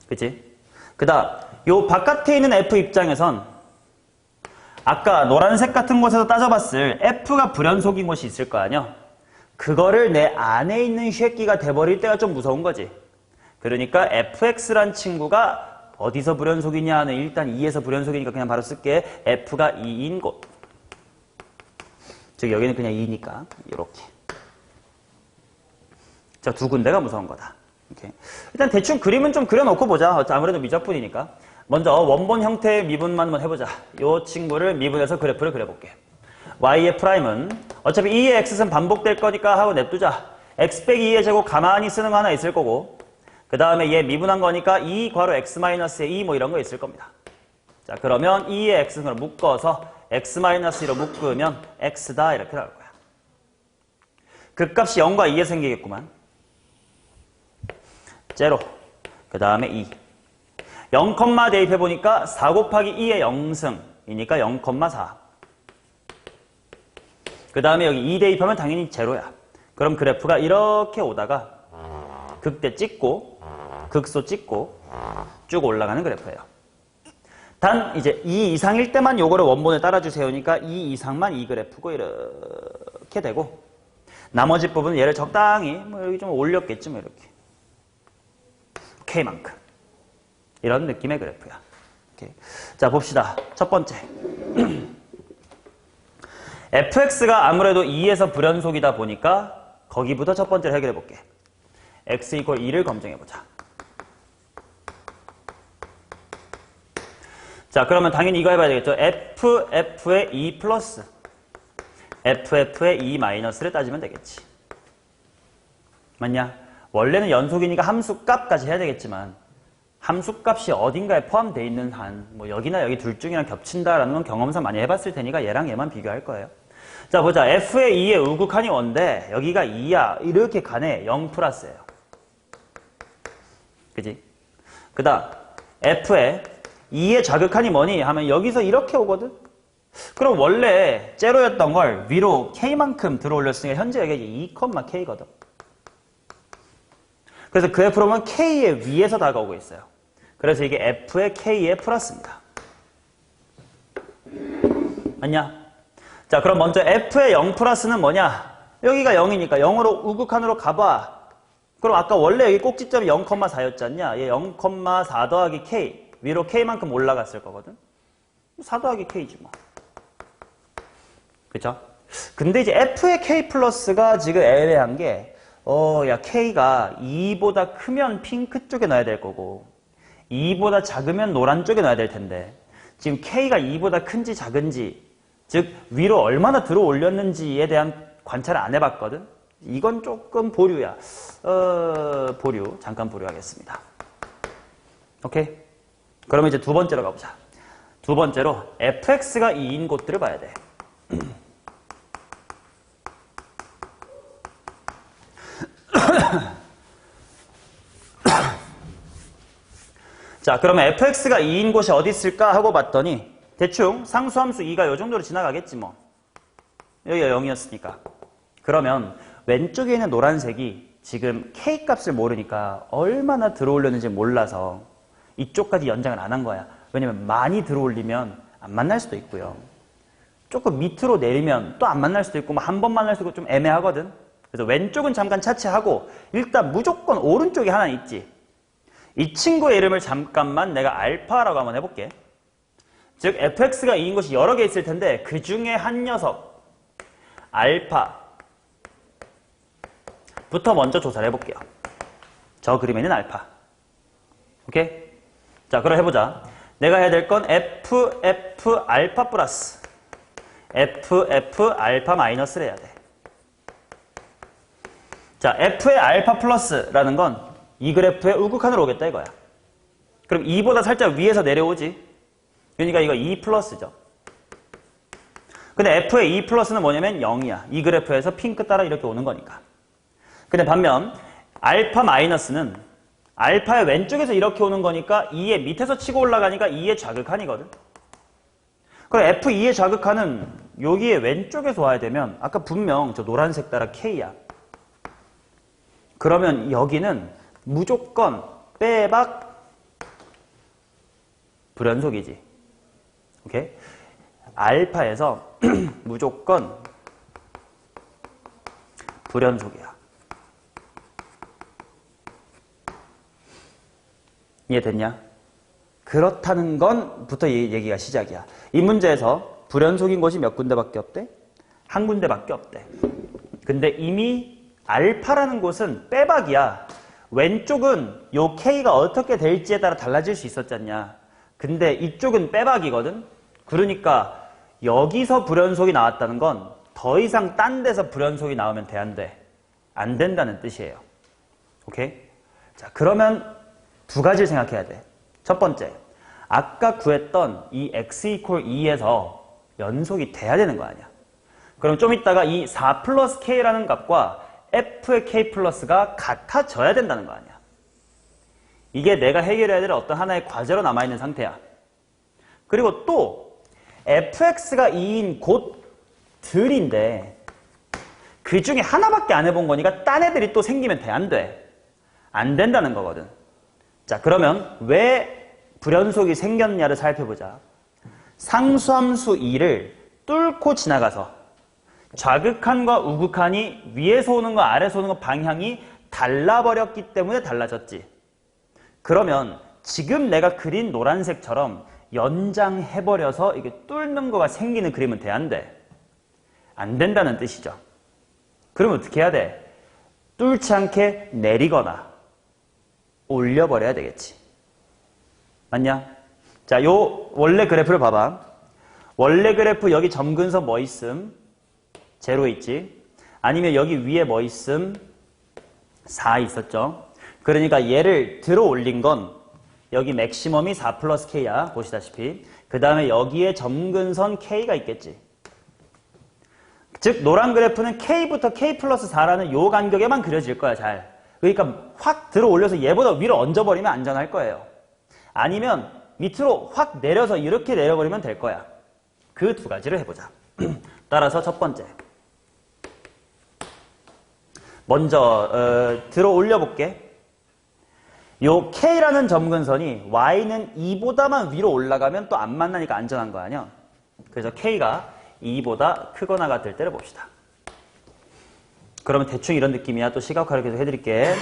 그치? 그 다음 요 바깥에 있는 f 입장에선 아까 노란색 같은 곳에서 따져봤을 f가 불연속인 곳이 있을 거 아니야. 그거를 내 안에 있는 쉐끼가 돼버릴 때가 좀 무서운 거지. 그러니까 fx란 친구가 어디서 불연속이냐는 일단 2에서 불연속이니까 그냥 바로 쓸게. f가 2인 곳. 즉 여기는 그냥 2니까 이렇게. 자, 두 군데가 무서운 거다. 오케이. 일단 대충 그림은 좀 그려놓고 보자. 아무래도 미적분이니까. 먼저 원본 형태의 미분만 한번 해보자. 이 친구를 미분해서 그래프를 그려볼게. y의 프라임은 어차피 2의 x는 반복될 거니까 하고 냅두자. x 빼기 2의 제곱 가만히 쓰는 거 하나 있을 거고 그 다음에 얘 미분한 거니까 2 괄호 x-의 2 뭐 이런 거 있을 겁니다. 자, 그러면 2의 x승을 묶어서 x-2로 묶으면 x다 이렇게 나올 거야. 극값이 0과 2에 생기겠구만. 제로. 그 다음에 2. 0, 대입해보니까 4 곱하기 2의 0승이니까 0,4. 그 다음에 여기 2 대입하면 당연히 제로야. 그럼 그래프가 이렇게 오다가 극대 찍고 극소 찍고 쭉 올라가는 그래프예요. 단 이제 2 이상일 때만 요거를 원본에 따라주세요니까 2 이상만 이 그래프고 이렇게 되고 나머지 부분은 얘를 적당히 뭐 여기 좀 올렸겠지 뭐 이렇게. K만큼. 이런 느낌의 그래프야. 오케이. 자, 봅시다. 첫 번째. fx가 아무래도 2에서 불연속이다 보니까 거기부터 첫 번째로 해결해 볼게. x = 2를 검증해 보자. 자, 그러면 당연히 이거 해봐야 되겠죠. ff의 2 플러스 ff의 2 마이너스를 따지면 되겠지. 맞냐? 원래는 연속이니까 함수 값까지 해야 되겠지만 함수값이 어딘가에 포함되어 있는 한, 뭐 여기나 여기 둘 중이랑 겹친다라는 건 경험상 많이 해봤을 테니까 얘랑 얘만 비교할 거예요. 자, 보자. f의 2의 우극한이 1인데 여기가 2야. 이렇게 가네. 0 플러스예요. 그지? 그 다음 f의 2의 좌극한이 뭐니? 하면 여기서 이렇게 오거든? 그럼 원래 제로였던 걸 위로 k만큼 들어올렸으니까 현재 여기 2,k거든. 그래서 그 f로 보면 k의 위에서 다가오고 있어요. 그래서 이게 f의 k의 플러스입니다. 맞냐? 자, 그럼 먼저 f의 0 플러스는 뭐냐? 여기가 0이니까 0으로 우극한으로 가봐. 그럼 아까 원래 여기 꼭지점이 0,4였지 않냐? 얘 0,4 더하기 k. 위로 k만큼 올라갔을 거거든? 4 더하기 k지 뭐. 그쵸? 근데 이제 f의 k 플러스가 지금 애매한 게 야, k가 2보다 크면 핑크 쪽에 넣어야 될 거고 2보다 작으면 노란 쪽에 넣어야 될 텐데 지금 k가 2보다 큰지 작은지 즉 위로 얼마나 들어 올렸는지에 대한 관찰을 안 해봤거든. 이건 조금 보류야. 보류. 잠깐 보류하겠습니다. 오케이? 그러면 이제 두 번째로 가보자. 두 번째로 fx가 2인 곳들을 봐야 돼. 자, 그러면 fx가 2인 곳이 어디 있을까 하고 봤더니 대충 상수함수 2가 요 정도로 지나가겠지 뭐. 여기가 0이었으니까. 그러면 왼쪽에 있는 노란색이 지금 k 값을 모르니까 얼마나 들어올렸는지 몰라서 이쪽까지 연장을 안 한 거야. 왜냐면 많이 들어올리면 안 만날 수도 있고요. 조금 밑으로 내리면 또 안 만날 수도 있고 뭐 한 번 만날 수도 있고 좀 애매하거든. 그래서 왼쪽은 잠깐 차치하고 일단 무조건 오른쪽에 하나 있지. 이 친구의 이름을 잠깐만 내가 알파라고 한번 해볼게. 즉 fx가 2인 곳이 여러 개 있을 텐데 그 중에 한 녀석 알파부터 먼저 조사를 해볼게요. 저 그림에 있는 알파. 오케이? 자, 그럼 해보자. 내가 해야 될 건 f 알파 플러스 f 알파 마이너스를 해야 돼. 자, f의 알파 플러스라는 건 이 그래프의 우극한으로 오겠다 이거야. 그럼 2보다 살짝 위에서 내려오지. 그러니까 이거 2 플러스죠. 근데 f의 2 플러스는 뭐냐면 0이야. 이 그래프에서 핑크 따라 이렇게 오는 거니까. 근데 반면 알파 마이너스는 알파의 왼쪽에서 이렇게 오는 거니까 2의 밑에서 치고 올라가니까 2의 좌극한이거든. 그럼 f2의 좌극한은 여기에 왼쪽에서 와야 되면 아까 분명 저 노란색 따라 k야. 그러면 여기는 무조건 빼박 불연속이지. 오케이? 알파에서 무조건 불연속이야. 이해됐냐? 그렇다는 건부터 얘기가 시작이야. 이 문제에서 불연속인 곳이 몇 군데밖에 없대? 한 군데밖에 없대. 근데 이미 알파라는 곳은 빼박이야. 왼쪽은 요 K가 어떻게 될지에 따라 달라질 수 있었잖냐. 근데 이쪽은 빼박이거든. 그러니까 여기서 불연속이 나왔다는 건 더 이상 딴 데서 불연속이 나오면 돼, 안 돼? 안 된다는 뜻이에요. 오케이? 자, 그러면 두 가지를 생각해야 돼. 첫 번째, 아까 구했던 이 x equal 2에서 연속이 돼야 되는 거 아니야. 그럼 좀 이따가 이 4 플러스 k라는 값과 f의 k 플러스가 같아져야 된다는 거 아니야. 이게 내가 해결해야 될 어떤 하나의 과제로 남아있는 상태야. 그리고 또 fx가 2인 곳들인데 그 중에 하나밖에 안 해본 거니까 딴 애들이 또 생기면 돼, 안 돼? 안 된다는 거거든. 자, 그러면 왜 불연속이 생겼냐를 살펴보자. 상수함수 2를 뚫고 지나가서 좌극한과 우극한이 위에서 오는 거 아래에서 오는 거 방향이 달라버렸기 때문에 달라졌지. 그러면 지금 내가 그린 노란색처럼 연장해버려서 이게 뚫는 거가 생기는 그림은 돼, 안 돼? 안 된다는 뜻이죠. 그러면 어떻게 해야 돼? 뚫지 않게 내리거나 올려버려야 되겠지. 맞냐? 자, 요 원래 그래프를 봐봐. 원래 그래프 여기 점근선 뭐 있음? 제로 있지. 아니면 여기 위에 뭐 있음? 4 있었죠. 그러니까 얘를 들어 올린 건 여기 맥시멈이 4 플러스 K야. 보시다시피. 그 다음에 여기에 점근선 K가 있겠지. 즉 노란 그래프는 K부터 K 플러스 4라는 요 간격에만 그려질 거야. 잘. 그러니까 확 들어 올려서 얘보다 위로 얹어버리면 안전할 거예요. 아니면 밑으로 확 내려서 이렇게 내려버리면 될 거야. 그 두 가지를 해보자. 따라서 첫 번째. 먼저 들어 올려볼게. 요 K라는 점근선이 Y는 2보다만 위로 올라가면 또 안 만나니까 안전한 거 아니야. 그래서 K가 2보다 크거나 같을 때를 봅시다. 그러면 대충 이런 느낌이야. 또 시각화를 계속 해드릴게.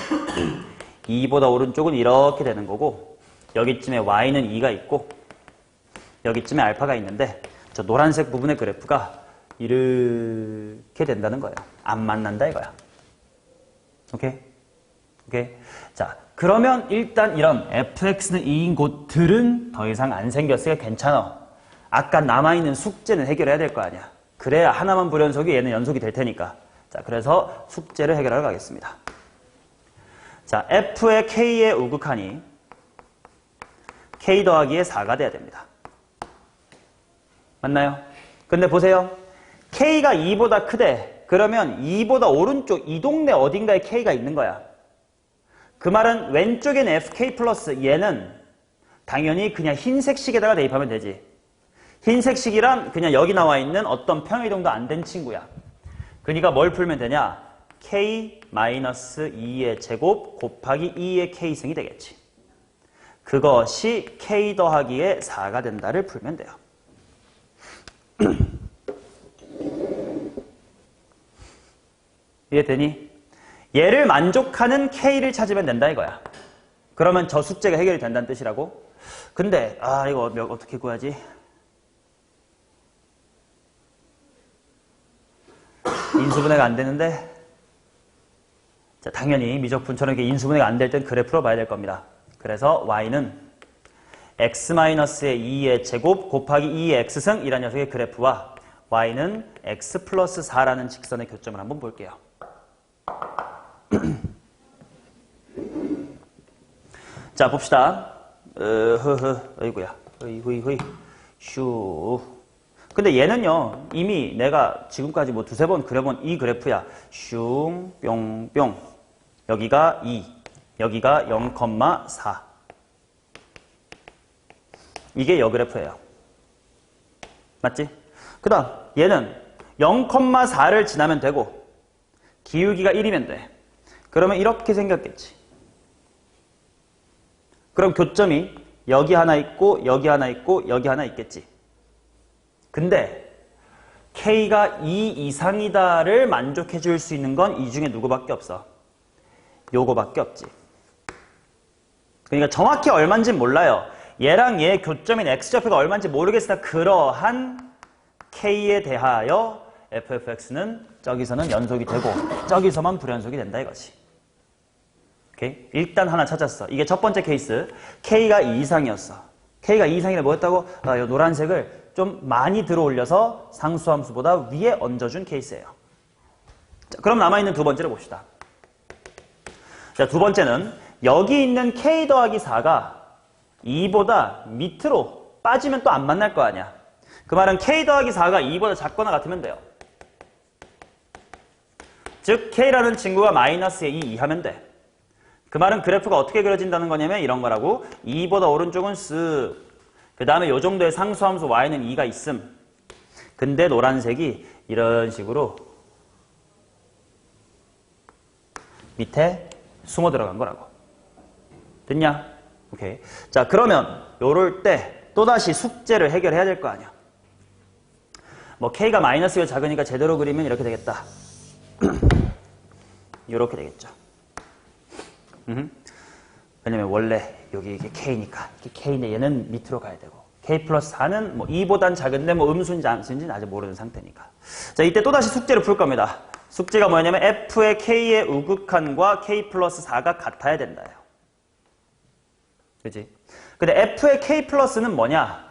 2보다 오른쪽은 이렇게 되는 거고 여기쯤에 Y는 2가 있고 여기쯤에 알파가 있는데 저 노란색 부분의 그래프가 이렇게 된다는 거예요. 안 만난다 이거야. 오케이? 오케이? 자, 그러면 일단 이런 fx는 2인 곳들은 더 이상 안 생겼으니까 괜찮아. 아까 남아있는 숙제는 해결해야 될 거 아니야. 그래야 하나만 불연속이 얘는 연속이 될 테니까. 자, 그래서 숙제를 해결하러 가겠습니다. 자, f의 k의 우극한이 k 더하기의 4가 돼야 됩니다. 맞나요? 근데 보세요. k가 2보다 크대. 그러면 2보다 오른쪽 이 동네 어딘가에 k가 있는 거야. 그 말은 왼쪽에는 fk 플러스 얘는 당연히 그냥 흰색 식에다가 대입하면 되지. 흰색 식이란 그냥 여기 나와 있는 어떤 평이동도 안 된 친구야. 그러니까 뭘 풀면 되냐? k-2의 제곱 곱하기 2의 k승이 되겠지. 그것이 k 더하기의 4가 된다를 풀면 돼요. 이해되니? 얘를 만족하는 k를 찾으면 된다 이거야. 그러면 저 숙제가 해결이 된다는 뜻이라고. 근데 이거 어떻게 구하지? 인수분해가 안 되는데. 자, 당연히 미적분처럼 이렇게 인수분해가 안 될 땐 그래프로 봐야 될 겁니다. 그래서 y는 x-의 2의 제곱 곱하기 2의 x승 이라는 녀석의 그래프와 y는 x 플러스 4라는 직선의 교점을 한번 볼게요. 자, 봅시다. 어이구야. 어이구이. 슈. 근데 얘는요, 이미 내가 지금까지 뭐 두세 번 그려본 이 그래프야. 슝, 뿅. 여기가 2. 여기가 0,4. 이게 여 그래프예요. 맞지? 그 다음, 얘는 0,4를 지나면 되고, 기울기가 1이면 돼. 그러면 이렇게 생겼겠지. 그럼 교점이 여기 하나 있고 여기 하나 있고 여기 하나 있겠지. 근데 K가 2 이상이다를 만족해 줄 수 있는 건 이 중에 누구밖에 없어. 요거밖에 없지. 그러니까 정확히 얼마인지 몰라요. 얘랑 얘의 교점인 X좌표가 얼마인지 모르겠으나 그러한 K에 대하여 fx는 저기서는 연속이 되고 저기서만 불연속이 된다 이거지. 오케이? 일단 하나 찾았어. 이게 첫 번째 케이스. K가 2 이상이었어. K가 2 이상이라 뭐였다고? 이 노란색을 좀 많이 들어 올려서 상수함수보다 위에 얹어준 케이스예요. 자, 그럼 남아있는 두 번째를 봅시다. 자, 두 번째는 여기 있는 K 더하기 4가 2보다 밑으로 빠지면 또 안 만날 거 아니야. 그 말은 K 더하기 4가 2보다 작거나 같으면 돼요. 즉 K라는 친구가 마이너스의 2 이하면 돼. 그 말은 그래프가 어떻게 그려진다는 거냐면 이런 거라고. 2보다 오른쪽은 쓱. 그 다음에 요 정도의 상수함수 y는 2가 있음. 근데 노란색이 이런 식으로 밑에 숨어 들어간 거라고. 됐냐? 오케이. 자, 그러면 요럴 때 또다시 숙제를 해결해야 될 거 아니야. 뭐 K가 마이너스가 작으니까 제대로 그리면 이렇게 되겠다. 이렇게 되겠죠. 왜냐면 원래 여기 이게 K니까. 이게 K인데 얘는 밑으로 가야 되고. K 플러스 4는 뭐 2보단 작은데 뭐 음수인지 암수인지는 아직 모르는 상태니까. 자, 이때 또다시 숙제를 풀 겁니다. 숙제가 뭐냐면 F의 K의 우극한과 K 플러스 4가 같아야 된다요. 그치? 근데 F의 K 플러스는 뭐냐?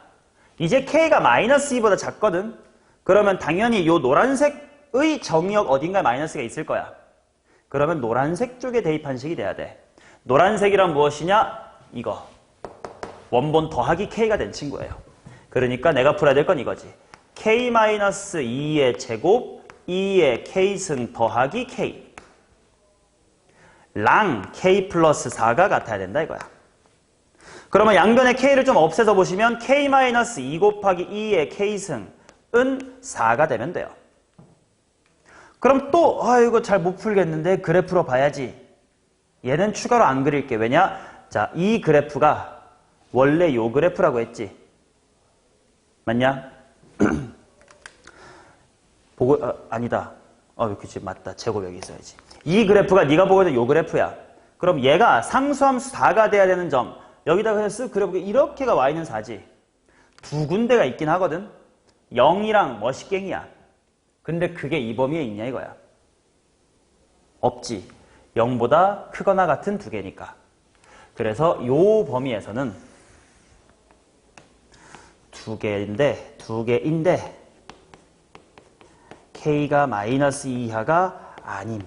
이제 K가 마이너스 2보다 작거든? 그러면 당연히 요 노란색의 정의역 어딘가에 마이너스가 있을 거야. 그러면 노란색 쪽에 대입한 식이 돼야 돼. 노란색이란 무엇이냐? 이거. 원본 더하기 k가 된 친구예요. 그러니까 내가 풀어야 될 건 이거지. k-2의 제곱 2의 k승 더하기 k 랑 k 플러스 4가 같아야 된다 이거야. 그러면 양변의 k를 좀 없애서 보시면 k-2 곱하기 2의 k승은 4가 되면 돼요. 그럼 또 이거 잘 못 풀겠는데 그래프로 봐야지. 얘는 추가로 안 그릴게. 왜냐? 자, 이 그래프가 원래 요 그래프라고 했지. 맞냐? 보고 아니다. 그치 맞다. 제곱 여기 있어야지. 이 그래프가 네가 보고 있는 요 그래프야. 그럼 얘가 상수함수 4가 돼야 되는 점 여기다가 그냥 쓱 그려보게 이렇게가 와 있는 4지. 두 군데가 있긴 하거든. 0이랑 뭐시갱이야. 근데 그게 이 범위에 있냐 이거야. 없지. 0보다 크거나 같은 두 개니까. 그래서 요 범위에서는 두 개인데 k가 마이너스 2 이하가 아님.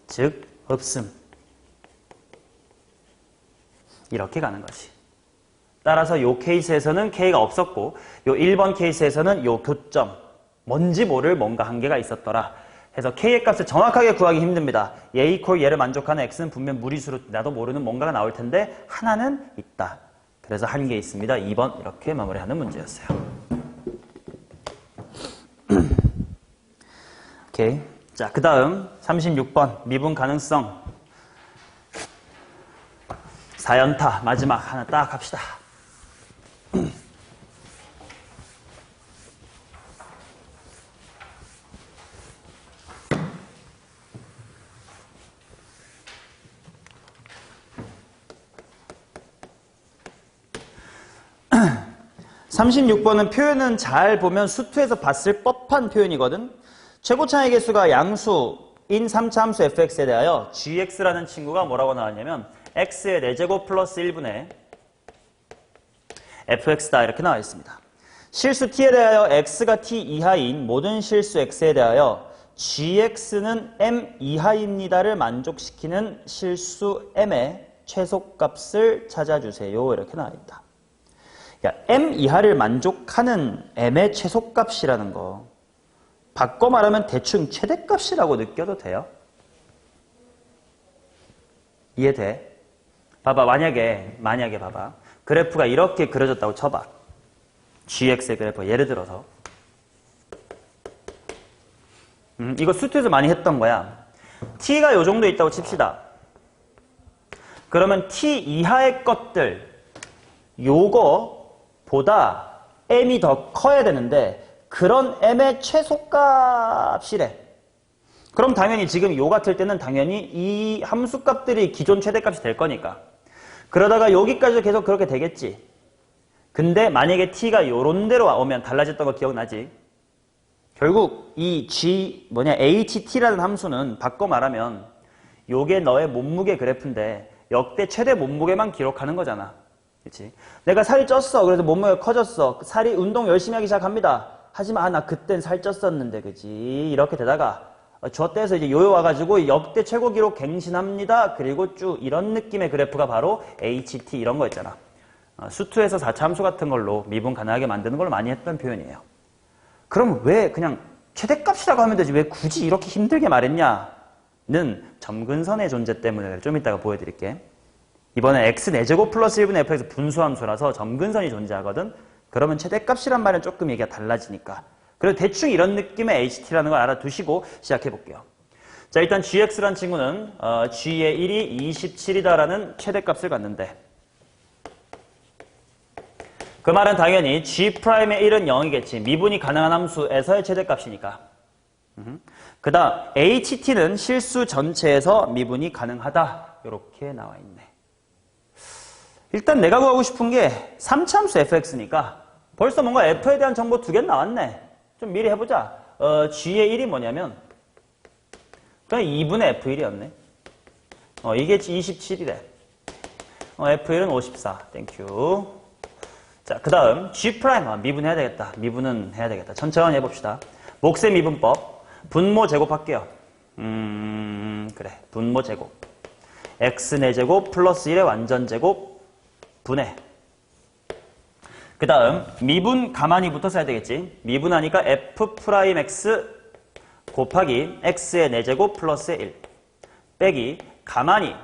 즉 없음. 이렇게 가는 거지. 따라서 요 케이스에서는 k가 없었고 요 1번 케이스에서는 요 교점 뭔지 모를 뭔가 한계가 있었더라. 해서 k의 값을 정확하게 구하기 힘듭니다. 얘 이퀄 얘를 만족하는 x는 분명 무리수로 나도 모르는 뭔가가 나올 텐데 하나는 있다. 그래서 한 개 있습니다. 2번 이렇게 마무리하는 문제였어요. 오케이. 자, 그 다음 36번 미분 가능성 4연타 마지막 하나 딱 합시다. 36번은 표현은 잘 보면 수투에서 봤을 법한 표현이거든. 최고차의 개수가 양수인 3차 함수 fx에 대하여 gx라는 친구가 뭐라고 나왔냐면 x의 4제곱 플러스 1분의 fx다 이렇게 나와 있습니다. 실수 t에 대하여 x가 t 이하인 모든 실수 x에 대하여 gx는 m 이하입니다를 만족시키는 실수 m의 최소값을 찾아주세요. 이렇게 나와 있다. m 이하를 만족하는 m의 최소값이라는 거 바꿔 말하면 대충 최대값이라고 느껴도 돼요? 이해돼? 봐봐. 만약에 봐봐. 그래프가 이렇게 그려졌다고 쳐봐. gx의 그래프 예를 들어서 이거 수투에서 많이 했던 거야. t가 요 정도 있다고 칩시다. 그러면 t 이하의 것들 요거보다 m이 더 커야 되는데 그런 m의 최소값이래. 그럼 당연히 지금 요 같을 때는 당연히 이 함수값들이 기존 최대값이 될 거니까. 그러다가 여기까지도 계속 그렇게 되겠지. 근데 만약에 t가 요런 데로 오면 달라졌던 거 기억나지? 결국 이 HT라는 함수는 바꿔 말하면 요게 너의 몸무게 그래프인데 역대 최대 몸무게만 기록하는 거잖아. 그치? 내가 살이 쪘어. 그래서 몸무게가 커졌어. 살이 운동 열심히 하기 시작합니다. 하지만 나 그땐 살쪘었는데 그지? 이렇게 되다가 저 때에서 이제 요요 와가지고 역대 최고 기록 갱신합니다. 그리고 쭉 이런 느낌의 그래프가 바로 HT 이런 거 있잖아. 수투에서 4차 함수 같은 걸로 미분 가능하게 만드는 걸 많이 했던 표현이에요. 그럼 왜 그냥 최대값이라고 하면 되지 왜 굳이 이렇게 힘들게 말했냐는 점근선의 존재 때문에 좀 이따가 보여드릴게. 이번에 x 4제곱 플러스 1분의 fx 분수함수라서 점근선이 존재하거든. 그러면 최대값이란 말은 조금 얘기가 달라지니까. 그래서 대충 이런 느낌의 HT라는 걸 알아두시고 시작해볼게요. 자, 일단 gx란 친구는 g의 1이 27이다라는 최대값을 갖는데 그 말은 당연히 g'의 1은 0이겠지. 미분이 가능한 함수에서의 최대값이니까. 그 다음 HT는 실수 전체에서 미분이 가능하다. 이렇게 나와 있네. 일단 내가 구하고 싶은 게 3차 함수 fx니까 벌써 뭔가 f에 대한 정보 2개는 나왔네. 좀 미리 해보자. g의 1이 뭐냐면 그냥 2분의 f1이었네. 이게 27이래. f1은 54. 땡큐. 자, 그 다음 g'. 미분해야 되겠다. 미분은 해야 되겠다. 천천히 해봅시다. 몫의 미분법. 분모 제곱할게요. 그래. 분모 제곱. x 4제곱 플러스 1의 완전 제곱 분해. 그 다음 미분 가만히 붙어서 해야 되겠지. 미분하니까 f'x 곱하기 x의 4제곱 플러스의 1 빼기 가만히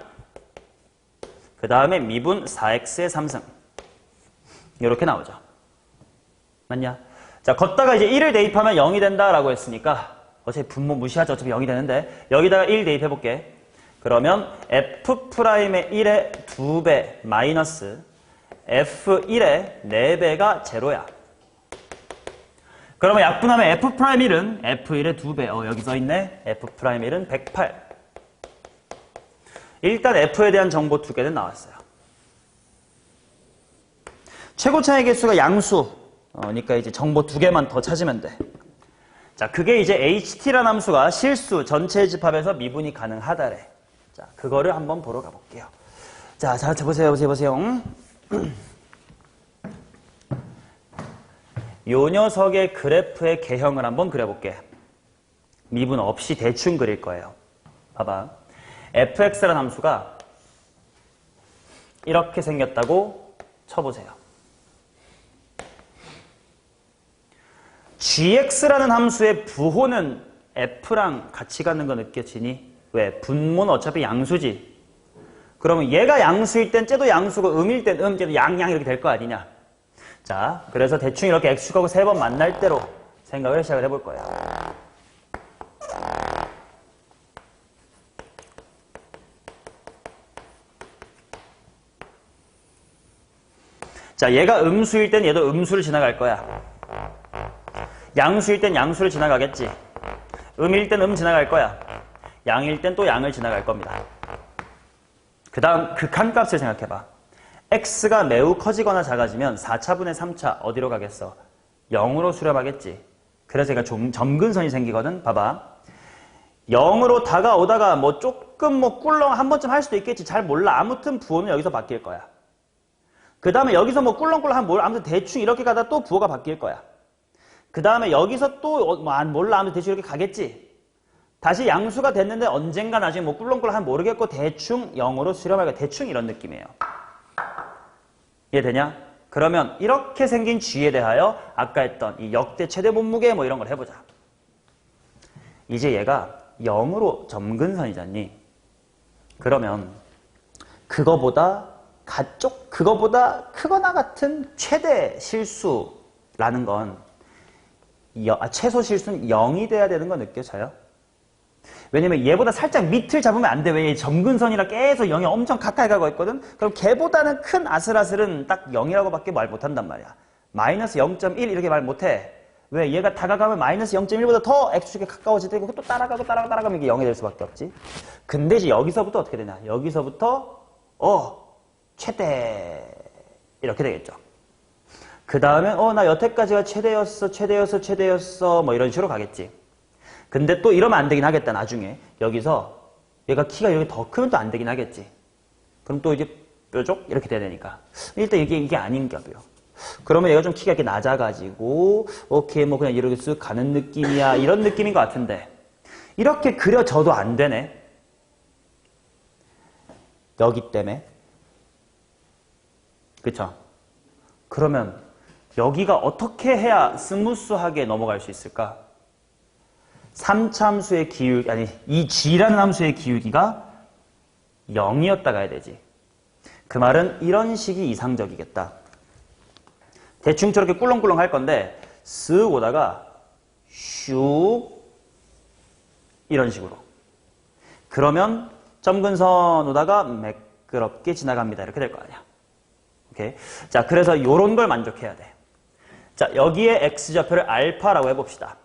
그 다음에 미분 4x의 3승 이렇게 나오죠. 맞냐? 자, 걷다가 이제 1을 대입하면 0이 된다라고 했으니까 어차피 분모 무시하죠. 어차피 0이 되는데 여기다가 1 대입해볼게. 그러면 f'의 1의 2배 마이너스 f1의 4배가 제로야. 그러면 약분하면 f'1은 f1의 2배. 여기 써있네. f'1은 108. 일단 f에 대한 정보 2개는 나왔어요. 최고차의 개수가 양수. 그러니까 이제 정보 2개만 더 찾으면 돼. 자, 그게 이제 ht라는 함수가 실수 전체 집합에서 미분이 가능하다래. 자, 그거를 한번 보러 가볼게요. 자, 보세요. 요 녀석의 그래프의 개형을 한번 그려볼게. 미분 없이 대충 그릴 거예요. 봐봐. fx라는 함수가 이렇게 생겼다고 쳐보세요. gx라는 함수의 부호는 f랑 같이 가는 거 느껴지니? 왜? 분모는 어차피 양수지. 그러면 얘가 양수일 땐 쟤도 양수고 음일 땐 쟤도 양양 이렇게 될 거 아니냐. 자, 그래서 대충 이렇게 x축하고 3번 만날 대로 생각을 시작을 해볼 거예요. 자, 얘가 음수일 땐 얘도 음수를 지나갈 거야. 양수일 땐 양수를 지나가겠지. 음일 땐 지나갈 거야. 양일 땐 또 양을 지나갈 겁니다. 그 다음 극한값을 생각해봐. x가 매우 커지거나 작아지면 4차분의 3차 어디로 가겠어? 0으로 수렴하겠지. 그래서 얘가 좀 점근선이 생기거든. 봐봐. 0으로 다가오다가 뭐 조금 꿀렁 한 번쯤 할 수도 있겠지. 잘 몰라. 아무튼 부호는 여기서 바뀔 거야. 그 다음에 여기서 뭐 꿀렁꿀렁 아무튼 대충 이렇게 가다 또 부호가 바뀔 거야. 그 다음에 여기서 또 몰라. 아무튼 대충 이렇게 가겠지. 다시 양수가 됐는데 언젠가 나중에 뭐 꿀렁꿀렁 모르겠고 대충 0으로 수렴할 거야. 대충 이런 느낌이에요. 이해되냐? 그러면 이렇게 생긴 g에 대하여 아까 했던 이 역대 최대 몸무게 뭐 이런 걸 해보자. 이제 얘가 0으로 점근선이잖니. 그러면 그거보다 크거나 같은 최대 실수라는 건 최소 실수는 0이 돼야 되는 거 느껴져요? 왜냐면 얘보다 살짝 밑을 잡으면 안 돼. 왜? 얘 점근선이라 계속 0이 엄청 가까이 가고 있거든? 그럼 걔보다는 큰 아슬아슬은 딱 0이라고밖에 말 못한단 말이야. 마이너스 0.1 이렇게 말 못해. 왜? 얘가 다가가면 마이너스 0.1보다 더 x축에 가까워질 때고 또 따라가면 이게 0이 될 수밖에 없지. 근데 이제 여기서부터 어떻게 되냐? 여기서부터 최대 이렇게 되겠죠. 그 다음에 나 여태까지가 최대였어 뭐 이런 식으로 가겠지. 근데 또 이러면 안 되긴 하겠다. 나중에 여기서 얘가 키가 이렇게 더 크면 또 안 되긴 하겠지. 그럼 또 이제 뾰족 이렇게 돼야 되니까 일단 이게 아닌가봐요. 그러면 얘가 좀 키가 이렇게 낮아가지고 오케이 뭐 그냥 이렇게 쓱 가는 느낌이야 이런 느낌인 것 같은데 이렇게 그려져도 안 되네. 여기 때문에. 그쵸? 그러면 여기가 어떻게 해야 스무스하게 넘어갈 수 있을까? 3차 함수의 기울기, 이 g라는 함수의 기울기가 0이었다 가야 되지. 그 말은 이런 식이 이상적이겠다. 대충 저렇게 꿀렁꿀렁 할 건데 쓱 오다가 슉 이런 식으로. 그러면 점근선 오다가 매끄럽게 지나갑니다. 이렇게 될 거 아니야. 오케이. 자, 그래서 요런 걸 만족해야 돼. 자, 여기에 x좌표를 알파라고 해봅시다.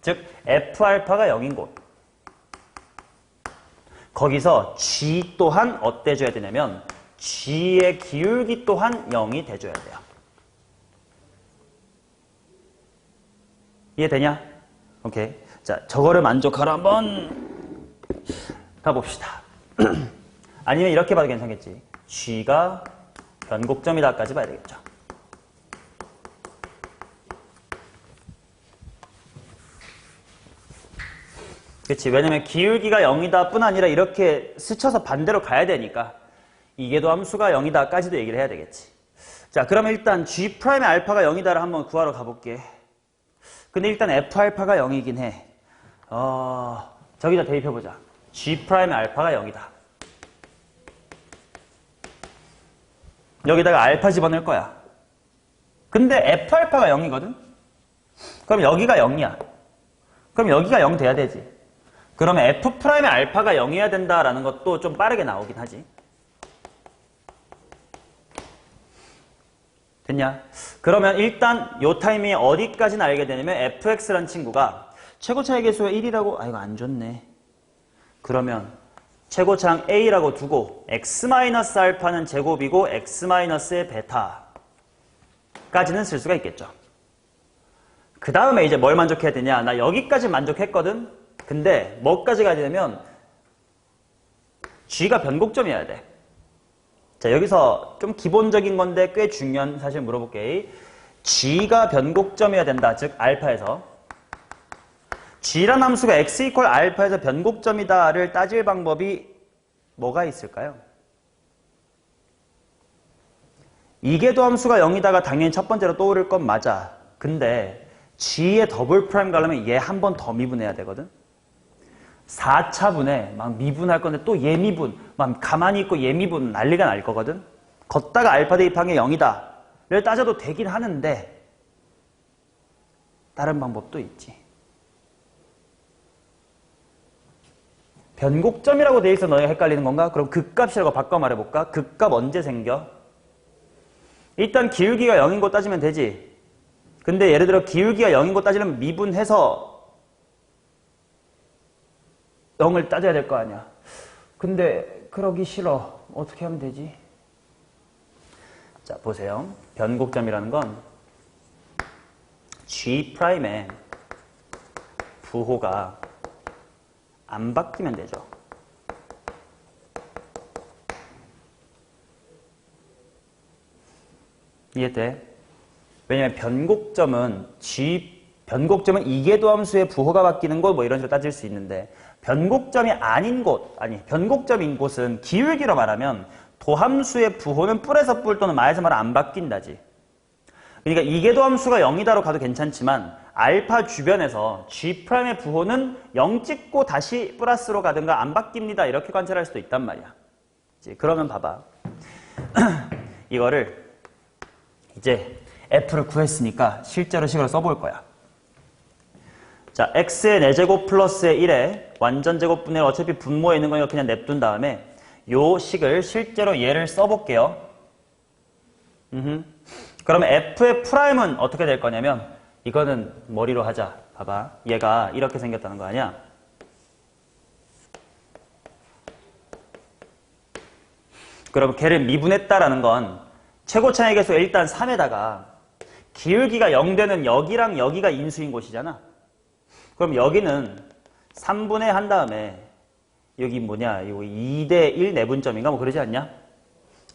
즉 f알파가 0인 곳. 거기서 g 또한 어때줘야 되냐면 g의 기울기 또한 0이 돼줘야 돼요. 이해되냐? 오케이. 자, 저거를 만족하러 한번 가봅시다. 아니면 이렇게 봐도 괜찮겠지. g가 변곡점이다까지 봐야 되겠죠. 그치. 왜냐면 기울기가 0이다 뿐 아니라 이렇게 스쳐서 반대로 가야 되니까 이게도 함수가 0이다까지도 얘기를 해야 되겠지. 자, 그러면 일단 G'의 알파가 0이다를 한번 구하러 가볼게. 근데 일단 F알파가 0이긴 해. 저기다 대입해보자. G'의 알파가 0이다. 여기다가 알파 집어넣을 거야. 근데 F알파가 0이거든? 그럼 여기가 0이야. 그럼 여기가 0 돼야 되지. 그러면 F'의 알파가 0이어야 된다라는 것도 좀 빠르게 나오긴 하지. 됐냐? 그러면 일단 요 타이밍에 어디까지는 알게 되냐면 fx라는 친구가 최고차의 개수가 1이라고 이거 안 좋네. 그러면 최고차항 a라고 두고 x-알파는 제곱이고 x-의 베타까지는 쓸 수가 있겠죠. 그 다음에 이제 뭘 만족해야 되냐? 나 여기까지 만족했거든? 근데 뭐까지 가야 되냐면 g가 변곡점이어야 돼. 자, 여기서 좀 기본적인 건데 꽤 중요한 사실 물어볼게. g가 변곡점이어야 된다. 즉 알파에서 g라는 함수가 x 이퀄 알파에서 변곡점이다를 따질 방법이 뭐가 있을까요? 이계도 함수가 0이다가 당연히 첫 번째로 떠오를 건 맞아. 근데 g의 더블 프라임 가려면 얘 한 번 더 미분해야 되거든. 4차분에 막 미분할 건데 또 예미분, 막 가만히 있고 예미분 난리가 날 거거든. 걷다가 알파 대입한 게 0이다를 따져도 되긴 하는데 다른 방법도 있지. 변곡점이라고 돼 있어. 너희가 헷갈리는 건가? 그럼 극값이라고 바꿔 말해볼까? 극값 언제 생겨? 일단 기울기가 0인 거 따지면 되지. 근데 예를 들어 기울기가 0인 거 따지려면 미분해서 0을 따져야 될 거 아니야. 근데 그러기 싫어. 어떻게 하면 되지? 자, 보세요. 변곡점이라는 건 G'의 부호가 안 바뀌면 되죠. 이해돼? 왜냐면 변곡점은 이계도 함수의 부호가 바뀌는 것 뭐 이런 식으로 따질 수 있는데 변곡점이 아닌 곳, 변곡점인 곳은 기울기로 말하면 도함수의 부호는 뿔에서 뿔 또는 마에서 말 안 바뀐다지. 그러니까 이계도 함수가 0이다로 가도 괜찮지만 알파 주변에서 G'의 부호는 0 찍고 다시 플러스로 가든가 안 바뀝니다. 이렇게 관찰할 수도 있단 말이야. 그러면 봐봐. 이거를 이제 F를 구했으니까 실제로 식으로 써볼 거야. 자, x의 4제곱 플러스의 1에 완전 제곱분의 어차피 분모에 있는 거니까 그냥 냅둔 다음에 요 식을 실제로 얘를 써볼게요. 그러면 f의 프라임은 어떻게 될 거냐면 이거는 머리로 하자. 봐봐. 얘가 이렇게 생겼다는 거 아니야? 그럼 걔를 미분했다라는 건 최고차의 개수 일단 3에다가 기울기가 0 되는 여기랑 여기가 인수인 곳이잖아. 그럼 여기는 3분의 한 다음에 여기 뭐냐? 이거 2대 1 내분점인가? 뭐 그러지 않냐?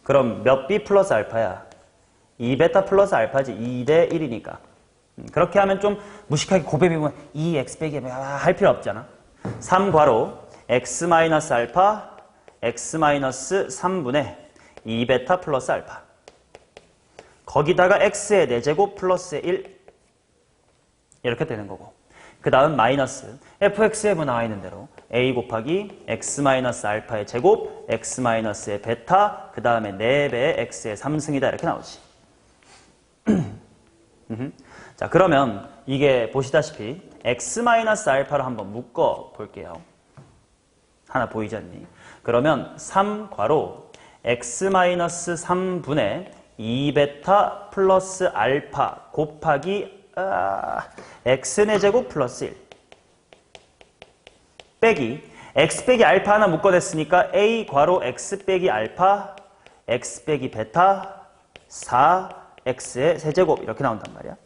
그럼 몇 b 플러스 알파야? 2베타 플러스 알파지. 2대 1이니까. 그렇게 하면 좀 무식하게 곱해비면 2x 빼기 할 필요 없잖아. 3괄호 x 마이너스 알파 x 마이너스 3분의 2베타 플러스 알파. 거기다가 x의 4제곱 플러스의 1 이렇게 되는 거고. 그 다음 마이너스 fx에 뭐 나와 있는 대로 a 곱하기 x 마이너스 알파의 제곱 x 마이너스의 베타 그 다음에 4배의 x의 3승이다 이렇게 나오지. 자, 그러면 이게 보시다시피 x 마이너스 알파로 한번 묶어 볼게요. 하나 보이지 않니? 그러면 3괄호 x 마이너스 3분의 2베타 플러스 알파 곱하기 x의 제곱 플러스 1 빼기 x 빼기 알파 하나 묶어냈으니까 a 괄호 x 빼기 알파 x 빼기 베타 4x의 세제곱 이렇게 나온단 말이야.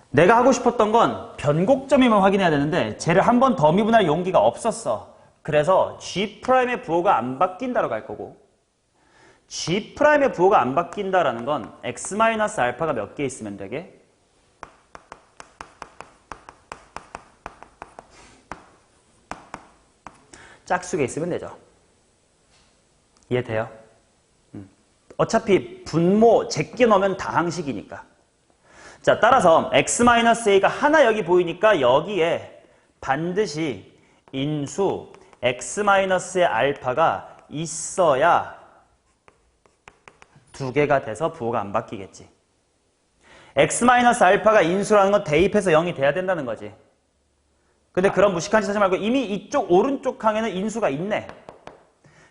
내가 하고 싶었던 건 변곡점이면 확인해야 되는데 쟤를 한 번 더 미분할 용기가 없었어. 그래서 G'의 부호가 안 바뀐다라고 할 거고 G'의 부호가 안 바뀐다라는 건 x-알파가 몇 개 있으면 되게? 짝수가 있으면 되죠. 이해돼요? 어차피 분모 제끼 넣으면 다항식이니까. 자, 따라서 x-a가 하나 여기 보이니까 여기에 반드시 인수 x-의 알파가 있어야 두 개가 돼서 부호가 안 바뀌겠지. x-알파가 인수라는 건 대입해서 0이 돼야 된다는 거지. 근데 그런 무식한 짓 하지 말고 이미 이쪽 오른쪽 항에는 인수가 있네.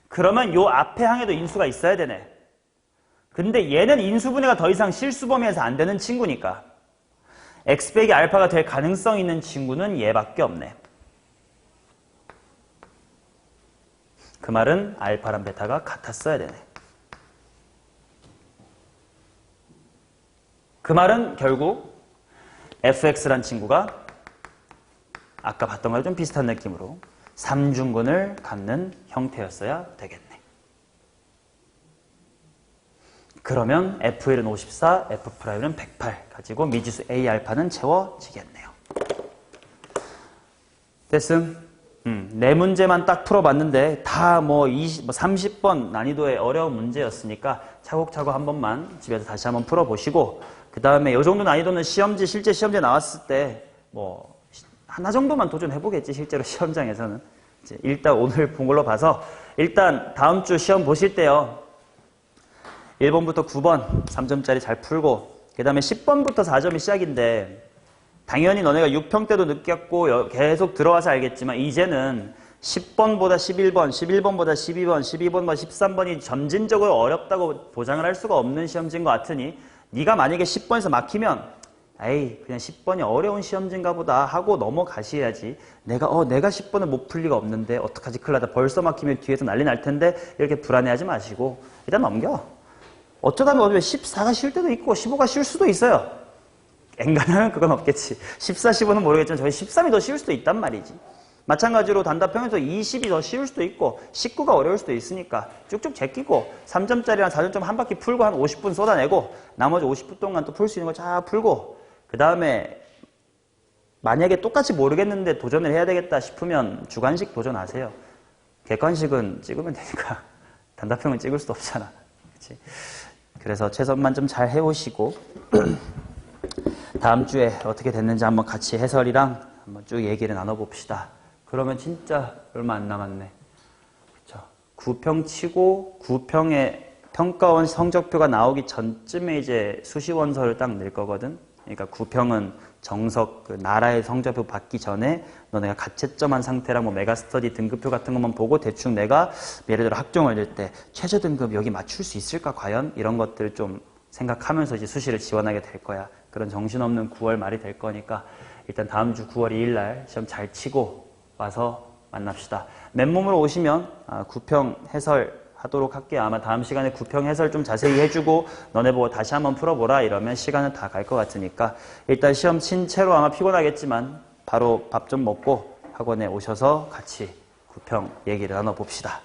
그러면 요 앞에 항에도 인수가 있어야 되네. 근데 얘는 인수분해가 더 이상 실수 범위에서 안 되는 친구니까 x 빼기 알파가 될 가능성 있는 친구는 얘밖에 없네. 그 말은 알파랑 베타가 같았어야 되네. 그 말은 결국 fx란 친구가 아까 봤던 거랑 좀 비슷한 느낌으로 3중근을 갖는 형태였어야 되겠네. 그러면 F1은 54, F'은 108 가지고 미지수 A 알파는 채워지겠네요. 됐음? 네 문제만 딱 풀어봤는데 다 뭐 30번 난이도의 어려운 문제였으니까 차곡차곡 한 번만 집에서 다시 한번 풀어보시고 그 다음에 이 정도 난이도는 시험지, 실제 시험지 나왔을 때 뭐 하나 정도만 도전해보겠지, 실제로 시험장에서는. 이제 일단 오늘 본 걸로 봐서 일단 다음 주 시험 보실 때요. 1번부터 9번 3점짜리 잘 풀고 그 다음에 10번부터 4점이 시작인데 당연히 너네가 6평 때도 느꼈고 계속 들어와서 알겠지만 이제는 10번보다 11번, 11번보다 12번, 12번보다 13번이 점진적으로 어렵다고 보장을 할 수가 없는 시험지인 것 같으니 네가 만약에 10번에서 막히면 에이 그냥 10번이 어려운 시험지인가 보다 하고 넘어가셔야지. 내가 10번을 못 풀 리가 없는데 어떡하지, 큰일 나다, 벌써 막히면 뒤에서 난리 날 텐데 이렇게 불안해하지 마시고 일단 넘겨. 어쩌다 보면 14가 쉴 때도 있고 15가 쉴 수도 있어요. 앵간하면 그건 없겠지. 14, 15는 모르겠지만 저희 13이 더 쉬울 수도 있단 말이지. 마찬가지로 단답형에서 20이 더 쉬울 수도 있고 19가 어려울 수도 있으니까 쭉쭉 제끼고 3점짜리랑 4점점 한 바퀴 풀고 한 50분 쏟아내고 나머지 50분 동안 또 풀 수 있는 거 쫙 풀고 그 다음에 만약에 똑같이 모르겠는데 도전을 해야 되겠다 싶으면 주관식 도전하세요. 객관식은 찍으면 되니까 단답형은 찍을 수도 없잖아. 그치? 그래서 최선만 좀 잘 해오시고 다음 주에 어떻게 됐는지 한번 같이 해설이랑 한번 쭉 얘기를 나눠봅시다. 그러면 진짜 얼마 안 남았네. 그쵸? 9평 치고 9평에 평가원 성적표가 나오기 전쯤에 이제 수시원서를 딱 낼 거거든. 그러니까 9평은 정석 그 나라의 성적표 받기 전에 너네가 가채점한 상태랑 뭐 메가스터디 등급표 같은 것만 보고 대충 내가 예를 들어 학종을 낼 때 최저 등급 여기 맞출 수 있을까 과연 이런 것들을 좀 생각하면서 이제 수시를 지원하게 될 거야. 그런 정신없는 9월 말이 될 거니까 일단 다음 주 9월 2일 날 시험 잘 치고 와서 만납시다. 맨몸으로 오시면 9평 해설 하도록 할게요. 아마 다음 시간에 9평 해설 좀 자세히 해주고 너네 보고 다시 한번 풀어보라 이러면 시간은 다 갈 것 같으니까 일단 시험 친 채로 아마 피곤하겠지만 바로 밥 좀 먹고 학원에 오셔서 같이 9평 얘기를 나눠봅시다.